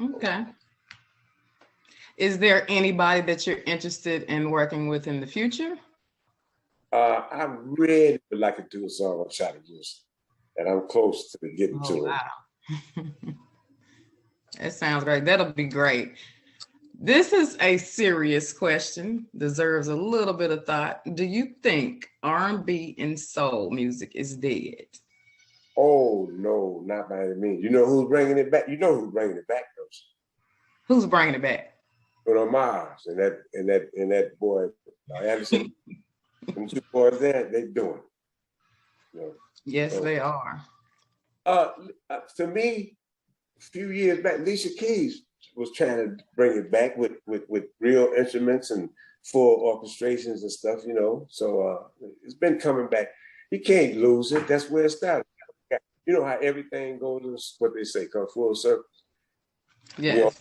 [SPEAKER 4] Okay. Is there anybody that you're interested in working with in the future?
[SPEAKER 5] I really would like to do a song on Shot of Juice, and I'm close to getting to it.
[SPEAKER 4] Wow. That sounds great. That'll be great. This is a serious question, deserves a little bit of thought. Do you think R&B and soul music is dead?
[SPEAKER 5] Oh, no, not by any means. You know who's bringing it back? You know who's bringing it back, though.
[SPEAKER 4] Who's bringing it back?
[SPEAKER 5] Bruno Mars and that boy, Anderson. Them 2 boys there, they doing it. You know?
[SPEAKER 4] Yes, they are.
[SPEAKER 5] To me, a few years back, Alicia Keys was trying to bring it back with real instruments and full orchestrations and stuff, you know. So it's been coming back. You can't lose it. That's where it started. You know how everything goes, what they say, come full circle.
[SPEAKER 4] Yes.
[SPEAKER 5] We're on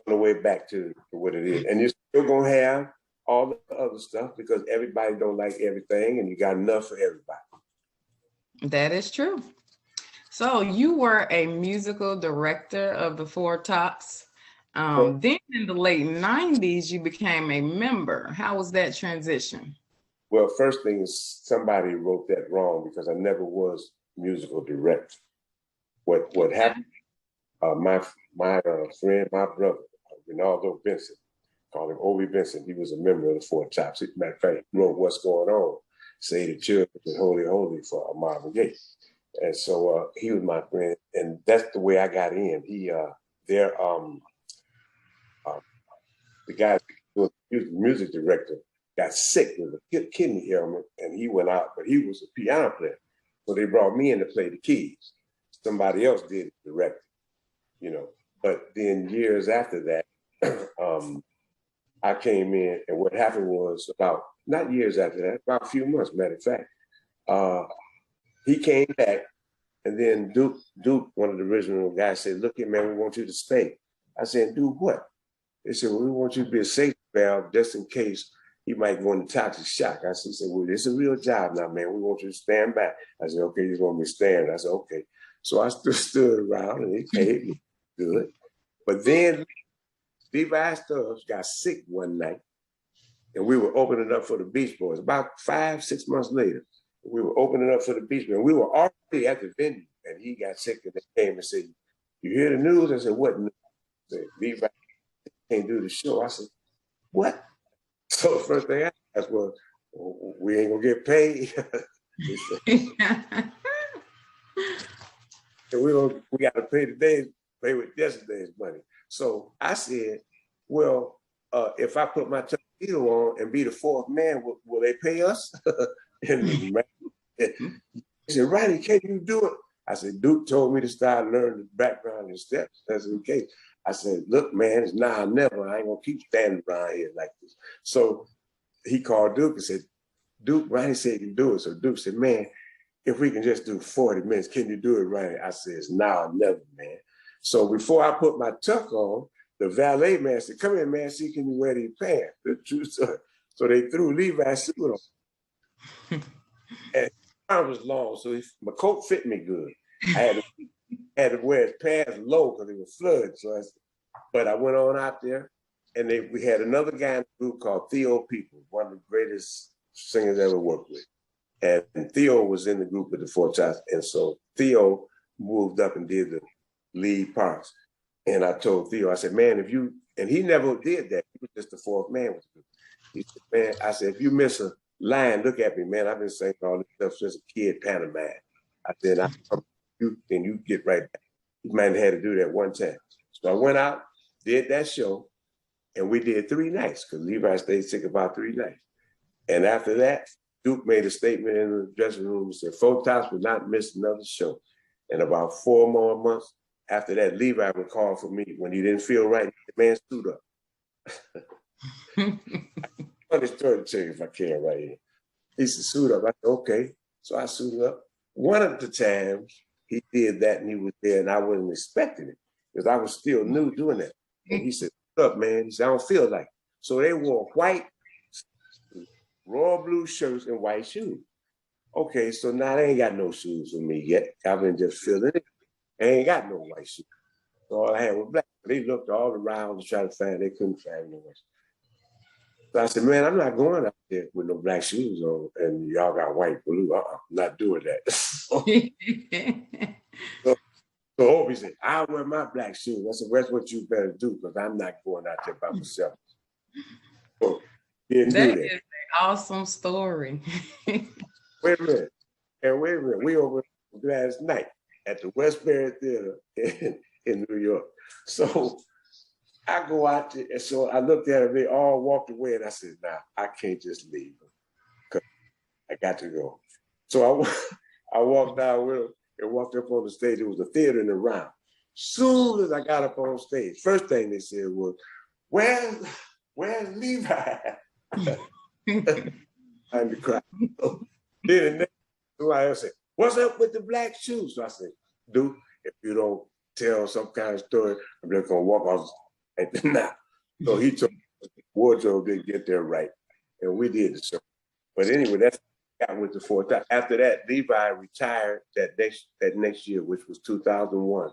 [SPEAKER 5] the way back to what it is. And you're still going to have all the other stuff because everybody don't like everything and you got enough for everybody.
[SPEAKER 4] That is true. So you were a musical director of the Four Tops. Then in the late 90s, you became a member. How was that transition?
[SPEAKER 5] Well, first thing is somebody wrote that wrong because I never was musical director. What happened? My friend, my brother, Ronaldo Vincent, called him Obi Vincent. He was a member of the Four Tops. Matter of fact, he wrote "What's Going On," "Say the Children," and "Holy Holy" for Marvin Gaye. And so he was my friend, and that's the way I got in. The guy who was the music director got sick with a kidney ailment, and he went out, but he was a piano player. So they brought me in to play the keys. Somebody else did the directing, But then years after that, I came in, and what happened was not years after that, about a few months, matter of fact, he came back, and then Duke, one of the original guys, said, "Look here, man, we want you to stay." I said, "Do what?" They said, "Well, we want you to be a safety valve just in case he might go into toxic shock." I said, "Well, it's a real job now, man. We want you to stand back." I said, "Okay, you want me to stand?" I said, "Okay." So I stood around, and he paid me good. But then Levi Stubbs got sick one night, and we were opening up for the Beach Boys. About 5-6 months later, we were opening up for the Beach Boys. We were already at the venue, and he got sick, and they came and said, "You hear the news?" I said, "What news?" I said, "Levi can't do the show." I said, "What?" So the first thing I asked was, "We ain't gonna get paid?" He said, we got to pay with yesterday's money. So I said, "Well, if I put my tuxedo on and be the fourth man, will they pay us?" And the man, he said, "Ronnie, can you do it?" I said, "Duke told me to start learning the background and steps. That's the case." I said, "Look, man, it's now or never. I ain't gonna keep standing around here like this." So he called Duke and said, "Duke, Ronnie said you can do it." So Duke said, "Man, if we can just do 40 minutes, can you do it, Ronnie?" I said, "It's now or never, man." So before I put my tuck on, the valet man said, "Come here, man, see, can you wear these pants?" The true story. So they threw Levi's suit on. And my arm was long, so my coat fit me good. I had to wear his pants low because it was flooded. But I went on out there, and we had another guy in the group called Theo People, one of the greatest singers I ever worked with. And Theo was in the group with the Four Tops. And so Theo moved up and did the lead parts. And I told Theo, I said, "Man, and he never did that. He was just the fourth man with the group." He said, "Man," I said, "if you miss a line, look at me, man. I've been singing all this stuff since a kid, pantomime." I said, you get right back." He might have had to do that one time. So I went out, did that show, and we did 3 nights because Levi stayed sick about 3 nights. And after that, Duke made a statement in the dressing room and said, "Four Tops would not miss another show." And about 4 more months after that, Levi would call for me when he didn't feel right. The man suit up. Funny story to tell you if I can right here. He said, "Suit up." I said, "Okay." So I suited up. One of the times he did that and he was there and I wasn't expecting it because I was still new doing that. And he said, "Suit up, man." He said, "I don't feel like it." So they wore white, royal blue shirts and white shoes. Okay, so now they ain't got no shoes for me yet. I've been just feeling it. They ain't got no white shoes. So all I had was black. They looked all around to try to find, they couldn't find no white shoes. So I said, "Man, I'm not going out there with no black shoes on and y'all got white, blue. I'm not doing that." So Obi said, "I'll wear my black shoes." I said, "Well, that's what you better do because I'm not going out there by myself." So didn't do that.
[SPEAKER 4] That is an awesome story.
[SPEAKER 5] Wait a minute. We over last night at the Westbury Theater in New York. So I go out there, and so I looked at them, they all walked away, and I said, "Nah, I can't just leave them because I got to go." So I walked down with them and walked up on the stage. It was a theater in the round. Soon as I got up on stage, first thing they said was, Where's Levi?" I'm the crowd. Then the next, somebody else said, "What's up with the black shoes?" So I said, "Dude, if you don't tell some kind of story, I'm just gonna walk off." Nah. So he told the wardrobe didn't get there right, and we did the show. But anyway, got with the fourth time. After that, Levi retired that next year, which was 2001.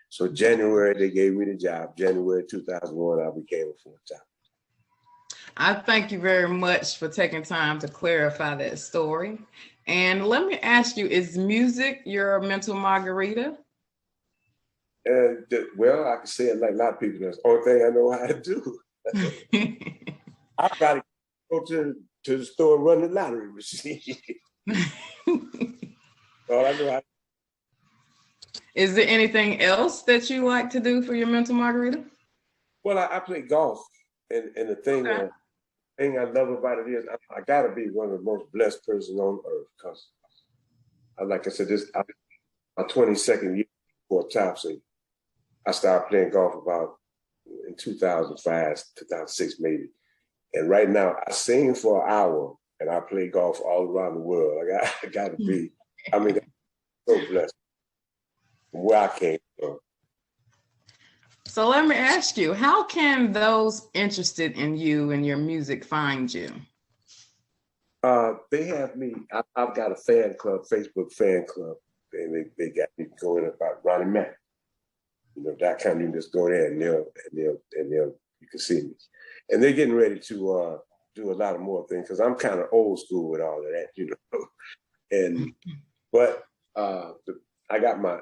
[SPEAKER 5] So January, they gave me the job. January 2001, I became a fourth time.
[SPEAKER 4] I thank you very much for taking time to clarify that story. And let me ask you, is music your mental margarita?
[SPEAKER 5] Well, I can say it like a lot of people. That's the only thing I know how to do. I probably go to the store and run the lottery machine. All I know how.
[SPEAKER 4] Is there anything else that you like to do for your mental margarita?
[SPEAKER 5] Well, I play golf, and the thing I love about it is I gotta be one of the most blessed persons on earth, because like I said, my 22nd year for Topsy. I started playing golf about in 2005, 2006 maybe. And right now I sing for an hour and I play golf all around the world. I gotta be, I'm so blessed from where I came from.
[SPEAKER 4] So let me ask you, how can those interested in you and your music find you?
[SPEAKER 5] They have me, I've got a fan club, Facebook fan club, and they got me going about Ronnie Mac. You know, that kind of, you can just go there and they'll you can see me. And they're getting ready to do a lot of more things, because I'm kind of old school with all of that, you know. And but I got my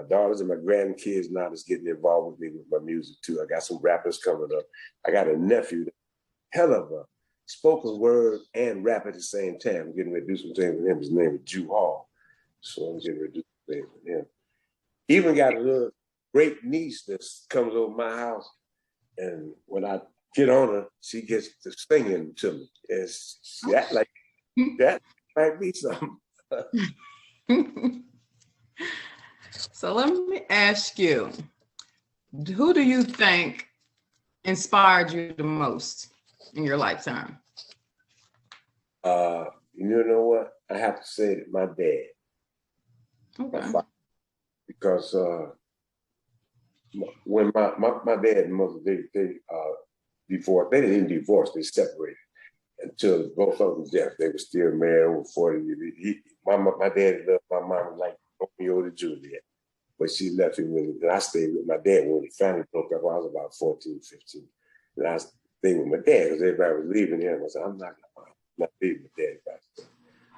[SPEAKER 5] daughters and my grandkids now that's getting involved with me with my music too. I got some rappers coming up. I got a nephew, hell of a spoken word and rap at the same time. I'm getting ready to do some things with him. His name is Jew Hall. So I'm getting ready to do some things with him. Even got a little great niece that comes over my house, and when I get on her, she gets to singing to me. That might be something.
[SPEAKER 4] So let me ask you, who do you think inspired you the most in your lifetime?
[SPEAKER 5] You know what? I have to say that my dad.
[SPEAKER 4] Okay.
[SPEAKER 5] Because when my dad and mother, they divorced. They didn't even divorce, they separated. Until both of them death. They were still married over 40 years. My dad loved my mom like Romeo to Juliet, but she left him with it. And I stayed with my dad when the family broke up. I was about 14, 15. And I stayed with my dad because everybody was leaving him. I said, I'm not leaving my dad by himself.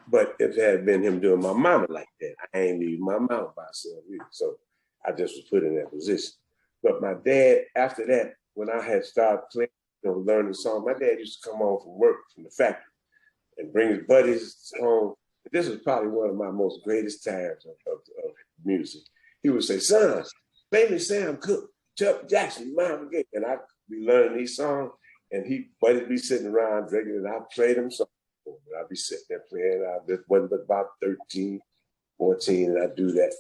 [SPEAKER 5] But if it had been him doing my mama like that, I ain't leaving my mama by herself either. So I just was put in that position. But my dad, after that, when I had started playing, learning the song, my dad used to come home from work from the factory and bring his buddies home. This was probably one of my most greatest times of music. He would say, son, play me Sam Cooke, Chuck Jackson, Mama Gay. And I'd be learning these songs, and buddies be sitting around drinking, and I'd play them songs. I'd be sitting there playing. I just wasn't but about 13, 14, and I'd do that.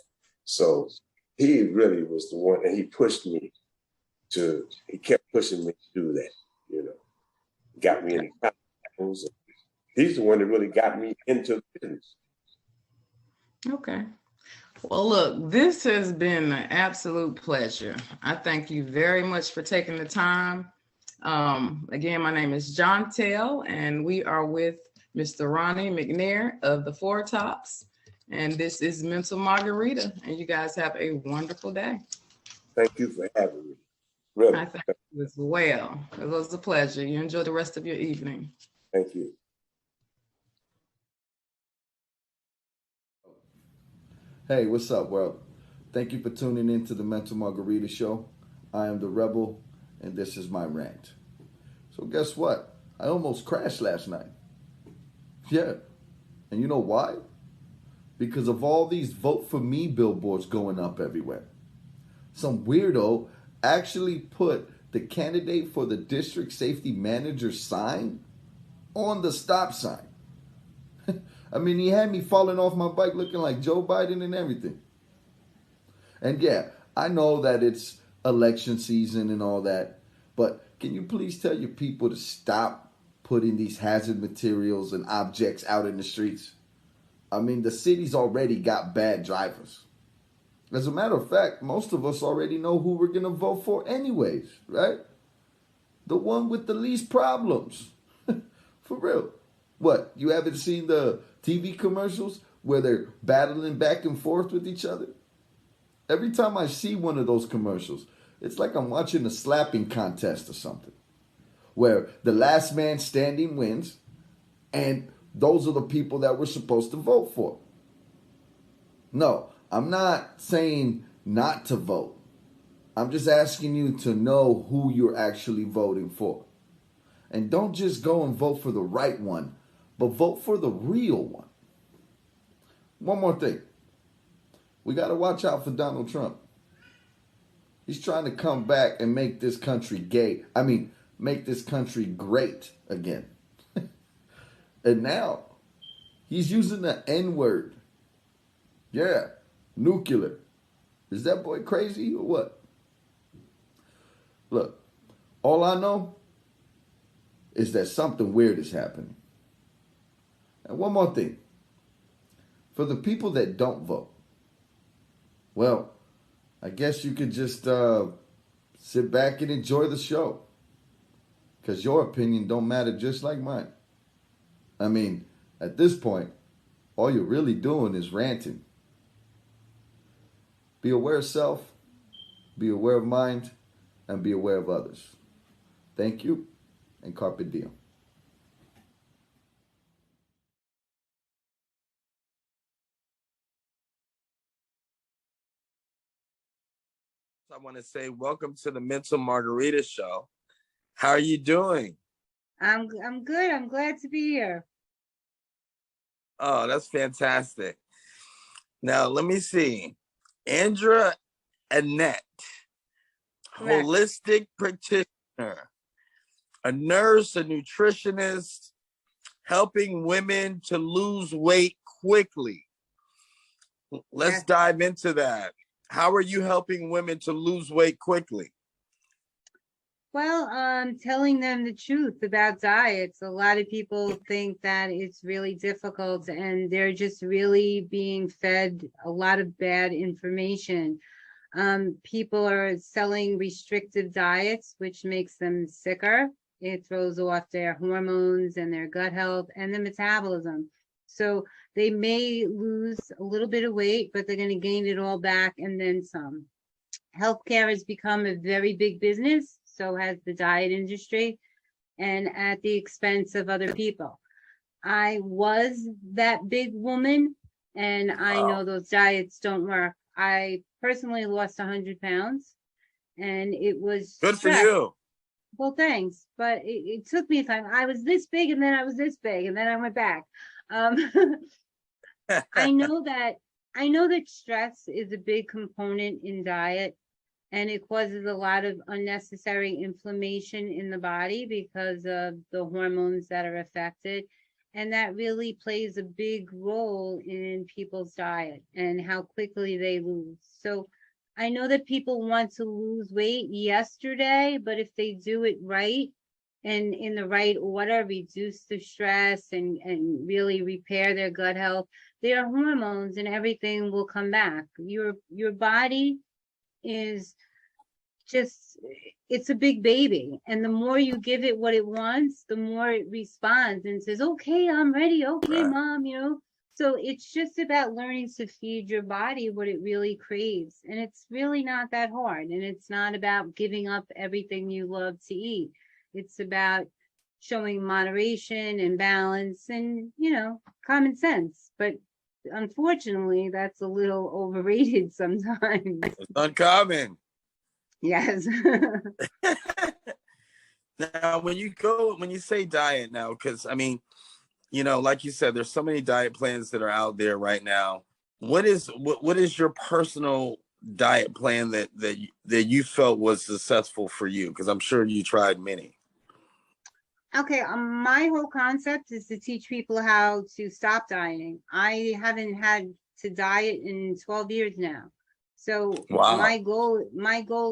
[SPEAKER 5] So he really was the one, and he kept pushing me to do that, you know. Got me in the conference. He's the one that really got me into the business. Okay.
[SPEAKER 4] Well, look, this has been an absolute pleasure. I thank you very much for taking the time. Again, my name is John Tell, and we are with Mr. Ronnie McNair of the Four Tops. And this is Mental Margarita. And you guys have a wonderful day.
[SPEAKER 5] Thank you for having me. Really.
[SPEAKER 4] I thank you as well. It was a pleasure. You enjoy the rest of your evening.
[SPEAKER 5] Thank you.
[SPEAKER 3] Hey, what's up, world? Thank you for tuning in to the Mental Margarita Show. I am the Rebel, and this is my rant. So guess what? I almost crashed last night. Yeah. And you know why? Because of all these vote for me billboards going up everywhere. Some weirdo actually put the candidate for the district safety manager sign on the stop sign. I mean, he had me falling off my bike looking like Joe Biden and everything. And yeah, I know that it's election season and all that, but can you please tell your people to stop putting these hazard materials and objects out in the streets? I mean, the city's already got bad drivers. As a matter of fact, most of us already know who we're going to vote for anyways, right? The one with the least problems. For real. What, you haven't seen the TV commercials where they're battling back and forth with each other? Every time I see one of those commercials, it's like I'm watching a slapping contest or something, where the last man standing wins, and those are the people that we're supposed to vote for. No, I'm not saying not to vote. I'm just asking you to know who you're actually voting for. And don't just go and vote for the right one, but vote for the real one. One more thing. We got to watch out for Donald Trump. He's trying to come back and make this country make this country great again. And now, he's using the N-word. Yeah, nuclear. Is that boy crazy or what? Look, all I know is that something weird is happening. And one more thing. For the people that don't vote, well, I guess you could just sit back and enjoy the show. Because your opinion don't matter just like mine. I mean, at this point, all you're really doing is ranting. Be aware of self, be aware of mind, and be aware of others. Thank you, and carpe diem.
[SPEAKER 1] I want to say welcome to the Mental Margarita Show. How are you doing?
[SPEAKER 6] I'm good. I'm glad to be here.
[SPEAKER 1] Oh, that's fantastic. Now, let me see. Andra Annette,
[SPEAKER 6] Correct.
[SPEAKER 1] holistic practitioner, a nurse, a nutritionist, helping women to lose weight quickly. Let's
[SPEAKER 6] Yes.
[SPEAKER 1] dive into that. How are you helping women to lose weight quickly?
[SPEAKER 6] Well, telling them the truth about diets. A lot of people think that it's really difficult and they're just really being fed a lot of bad information. People are selling restrictive diets, which makes them sicker. It throws off their hormones and their gut health and the metabolism. So they may lose a little bit of weight, but they're going to gain it all back and then some. Healthcare has become a very big business. So has the diet industry, and at the expense of other people. I was that big woman, and I know those diets don't work. I personally lost 100 pounds, and it was
[SPEAKER 1] Good for
[SPEAKER 6] stress.
[SPEAKER 1] you.
[SPEAKER 6] Well, thanks, but it took me time. I was this big, and then I was this big, and then I went back. I know that stress is a big component in diet. And it causes a lot of unnecessary inflammation in the body because of the hormones that are affected. And that really plays a big role in people's diet and how quickly they lose. So I know that people want to lose weight yesterday, but if they do it right and in the right order, reduce the stress and really repair their gut health, their hormones and everything will come back. Your body is just, it's a big baby, and the more you give it what it wants, the more it responds and says, okay, I'm ready, okay,
[SPEAKER 1] Right.
[SPEAKER 6] mom, so it's just about learning to feed your body what it really craves, and it's really not that hard, and it's not about giving up everything you love to eat. It's about showing moderation and balance and common sense, but unfortunately that's a little overrated sometimes.
[SPEAKER 1] It's uncommon.
[SPEAKER 6] Yes.
[SPEAKER 1] Now, when you say diet now, because I mean, like you said, there's so many diet plans that are out there right now. What is your personal diet plan that you felt was successful for you? Because I'm sure you tried many.
[SPEAKER 6] Okay, my whole concept is to teach people how to stop dieting. I haven't had to diet in 12 years now. So
[SPEAKER 1] Wow.
[SPEAKER 6] my goal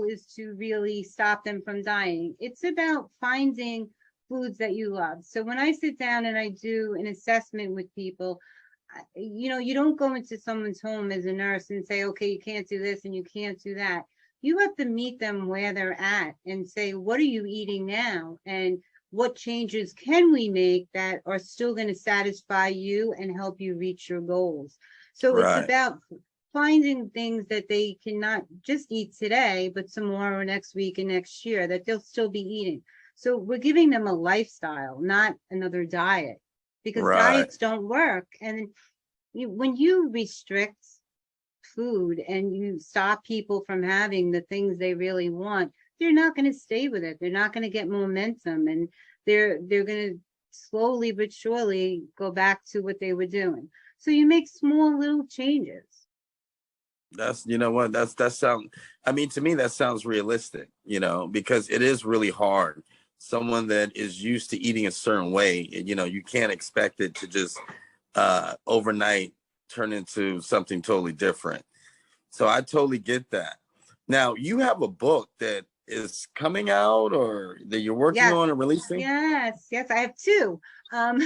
[SPEAKER 6] is to really stop them from dieting. It's about finding foods that you love. So when I sit down and I do an assessment with people, you don't go into someone's home as a nurse and say, okay, you can't do this and you can't do that. You have to meet them where they're at and say, what are you eating now? And what changes can we make that are still going to satisfy you and help you reach your goals? So it's
[SPEAKER 1] Right.
[SPEAKER 6] about finding things that they cannot just eat today, but tomorrow, next week, and next year that they'll still be eating. So we're giving them a lifestyle, not another diet, because
[SPEAKER 1] Right.
[SPEAKER 6] diets don't work. And when you restrict food and you stop people from having the things they really want, they're not going to stay with it. They're not going to get momentum, and they're going to slowly but surely go back to what they were doing. So you make small little changes.
[SPEAKER 1] That's, you know what, that sounds, I mean, to me, that sounds realistic, because it is really hard. Someone that is used to eating a certain way, you can't expect it to just overnight turn into something totally different. So I totally get that. Now, you have a book that is coming out or that you're working
[SPEAKER 6] Yes.
[SPEAKER 1] on and releasing?
[SPEAKER 6] Yes, I have two. I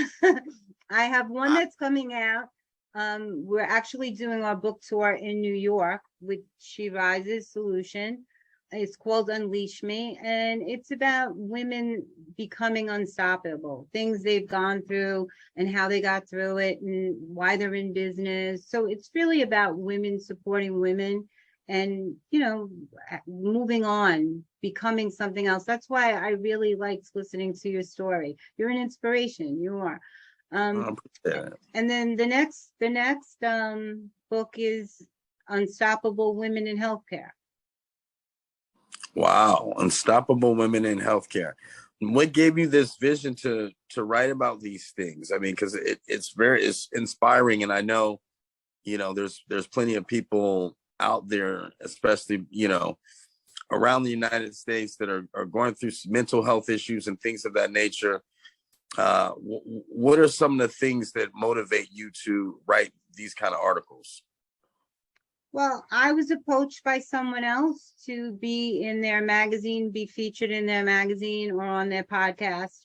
[SPEAKER 6] have one that's coming out. We're actually doing our book tour in New York with She Rises Solution. It's called Unleash Me, and it's about women becoming unstoppable, things they've gone through and how they got through it and why they're in business. So it's really about women supporting women and, moving on, becoming something else. That's why I really liked listening to your story. You're an inspiration. You are. And then the next book is Unstoppable Women in Healthcare.
[SPEAKER 1] Wow, Unstoppable Women in Healthcare. What gave you this vision to write about these things? I mean, because it's inspiring, and I know, there's plenty of people out there, especially around the United States, that are going through mental health issues and things of that nature. What are some of the things that motivate you to write these kind of articles?
[SPEAKER 6] Well, I was approached by someone else to be in their magazine, be featured in their magazine or on their podcast.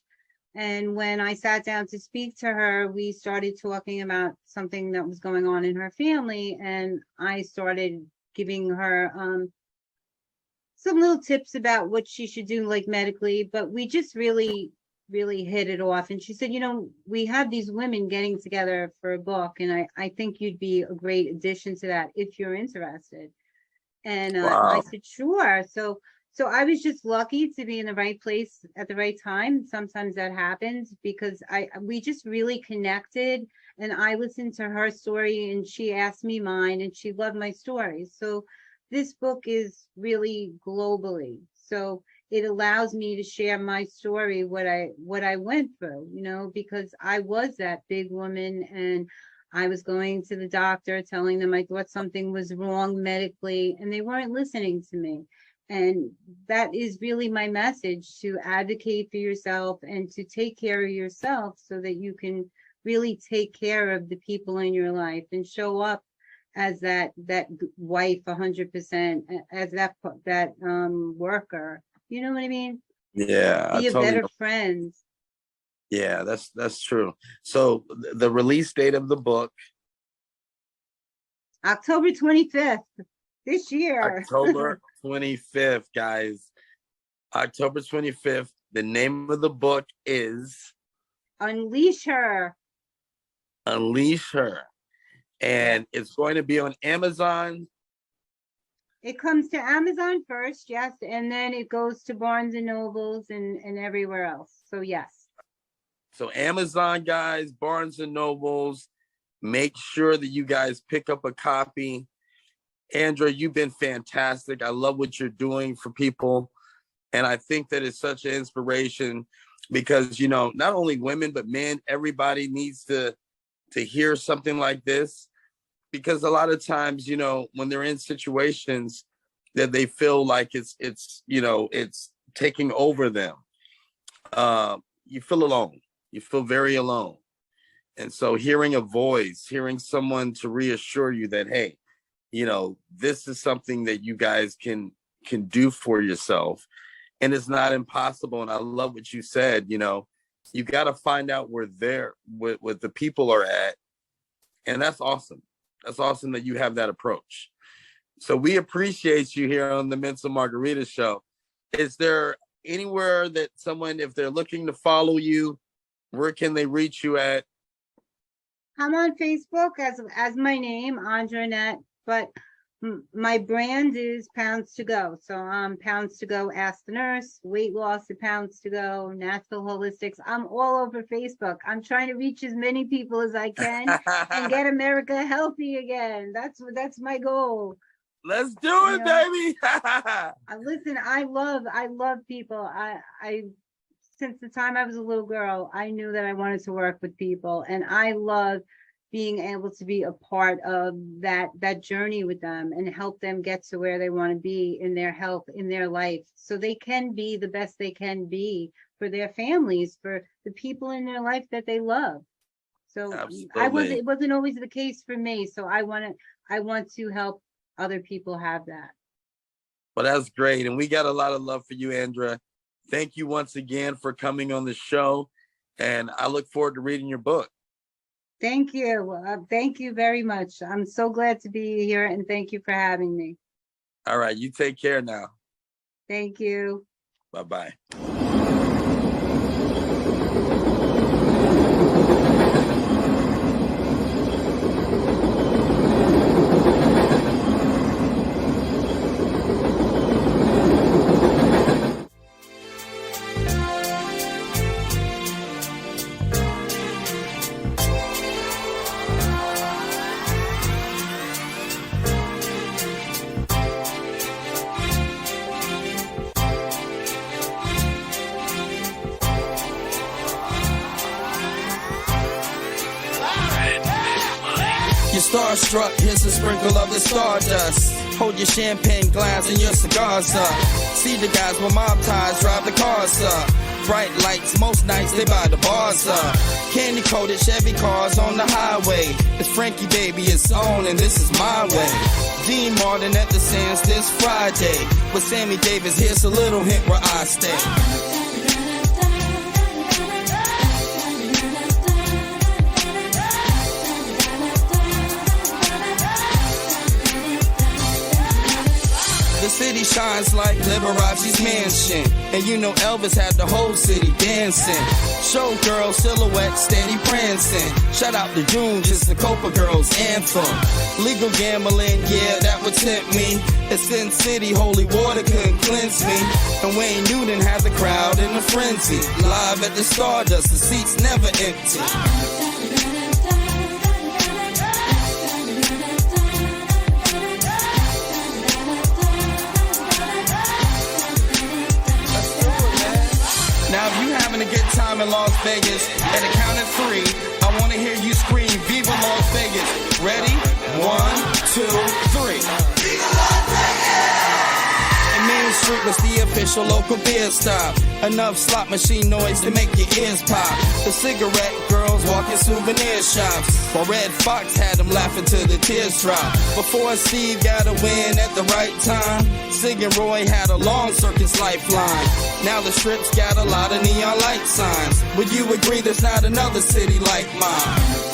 [SPEAKER 6] And when I sat down to speak to her, we started talking about something that was going on in her family. And I started giving her some little tips about what she should do, like medically, but we just really hit it off. And she said, we have these women getting together for a book, and I think you'd be a great addition to that if you're interested. And
[SPEAKER 1] Wow.
[SPEAKER 6] I said, sure. So I was just lucky to be in the right place at the right time. Sometimes that happens because we just really connected, and I listened to her story and she asked me mine, and she loved my story. So this book is really globally. So it allows me to share my story, what I went through, because I was that big woman, and I was going to the doctor telling them I thought something was wrong medically, and they weren't listening to me. And that is really my message, to advocate for yourself and to take care of yourself so that you can really take care of the people in your life and show up as that wife 100%, as that worker. You know what I mean?
[SPEAKER 1] Yeah,
[SPEAKER 6] Be a better friend.
[SPEAKER 1] Yeah, that's true. So the release date of the book,
[SPEAKER 6] October 25th this year.
[SPEAKER 1] October 25th, guys. October 25th. The name of the book is
[SPEAKER 6] Unleash Her.
[SPEAKER 1] Unleash Her. And it's going to be on Amazon.
[SPEAKER 6] It comes to Amazon first, yes, and then it goes to Barnes and Nobles and everywhere else. So yes.
[SPEAKER 1] So Amazon, guys, Barnes and Nobles, make sure that you guys pick up a copy. Andrea, you've been fantastic. I love what you're doing for people. And I think that it's such an inspiration because, not only women, but men, everybody needs to hear something like this. Because a lot of times, when they're in situations that they feel like it's taking over them, you feel alone. You feel very alone. And so hearing a voice, hearing someone to reassure you that, hey, this is something that you guys can do for yourself. And it's not impossible. And I love what you said, you got to find out where what the people are at. And that's awesome. That's awesome that you have that approach. So we appreciate you here on the Mental Margarita Show. Is there anywhere that someone, if they're looking to follow you, where can they reach you at?
[SPEAKER 6] I'm on Facebook as my name, Andranette, but my brand is Pounds to Go. So Pounds to Go, Ask the Nurse, weight loss at Pounds to Go, natural holistics. I'm all over Facebook. I'm trying to reach as many people as I can and get America healthy again. That's my goal.
[SPEAKER 1] Let's do it, baby.
[SPEAKER 6] Listen, I love people. I since the time I was a little girl, I knew that I wanted to work with people, and I love being able to be a part of that journey with them and help them get to where they want to be in their health, in their life, so they can be the best they can be for their families, for the people in their life that they love. So it wasn't always the case for me. So I want to help other people have that.
[SPEAKER 1] Well, that's great. And we got a lot of love for you, Andra. Thank you once again for coming on the show. And I look forward to reading your book.
[SPEAKER 6] Thank you. Thank you very much. I'm so glad to be here, and thank you for having me.
[SPEAKER 1] All right. You take care now.
[SPEAKER 6] Thank you.
[SPEAKER 1] Bye-bye. Starstruck, here's a sprinkle of the stardust. Hold your champagne glass and your cigars up. See the guys with mob ties drive the cars up. Bright lights, most nights they buy the bars up. Candy coated Chevy cars on the highway. It's Frankie Baby, it's on, and this is my way. Dean Martin at the Sands this Friday. With Sammy Davis, here's a little hint where I stay. The city shines like Liberace's mansion. And you know Elvis had the whole city dancing. Showgirl silhouette steady prancing. Shout out to June, just the Copa Girls anthem. Legal gambling, yeah, that would tempt me. It's Sin City, holy water couldn't cleanse me. And Wayne Newton had the crowd in a frenzy. Live at the Stardust, the seats never empty. Now, if you having a good time in Las Vegas, at the count of 3, I want to hear you scream, Viva Las Vegas. Ready? 1, 2, 3. Viva Las Vegas! And Main Street was the official local beer stop. Enough slot machine noise to make your ears pop. The cigarette girls walking souvenir shops. While Red Fox had them laughing till the tears drop. Before Steve got a win at the right time, Sig and Roy had a long circus lifeline. Now the strip's got a lot of neon light signs. Would you agree there's not another city like mine?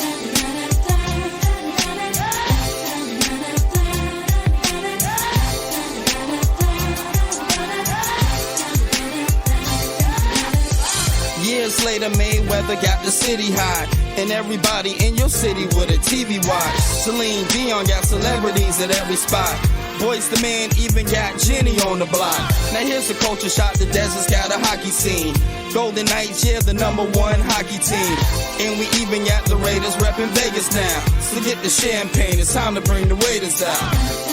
[SPEAKER 1] Years later, Mayweather got the city hot, and everybody in your city with a TV watch. Celine Dion got celebrities at every spot. Boyz II Men even got Jenny on the block. Now here's the culture shot, the desert's got a hockey scene. Golden Knights, yeah, the #1 hockey team. And we even got the Raiders repping Vegas now. So get the champagne, it's time to bring the waiters out.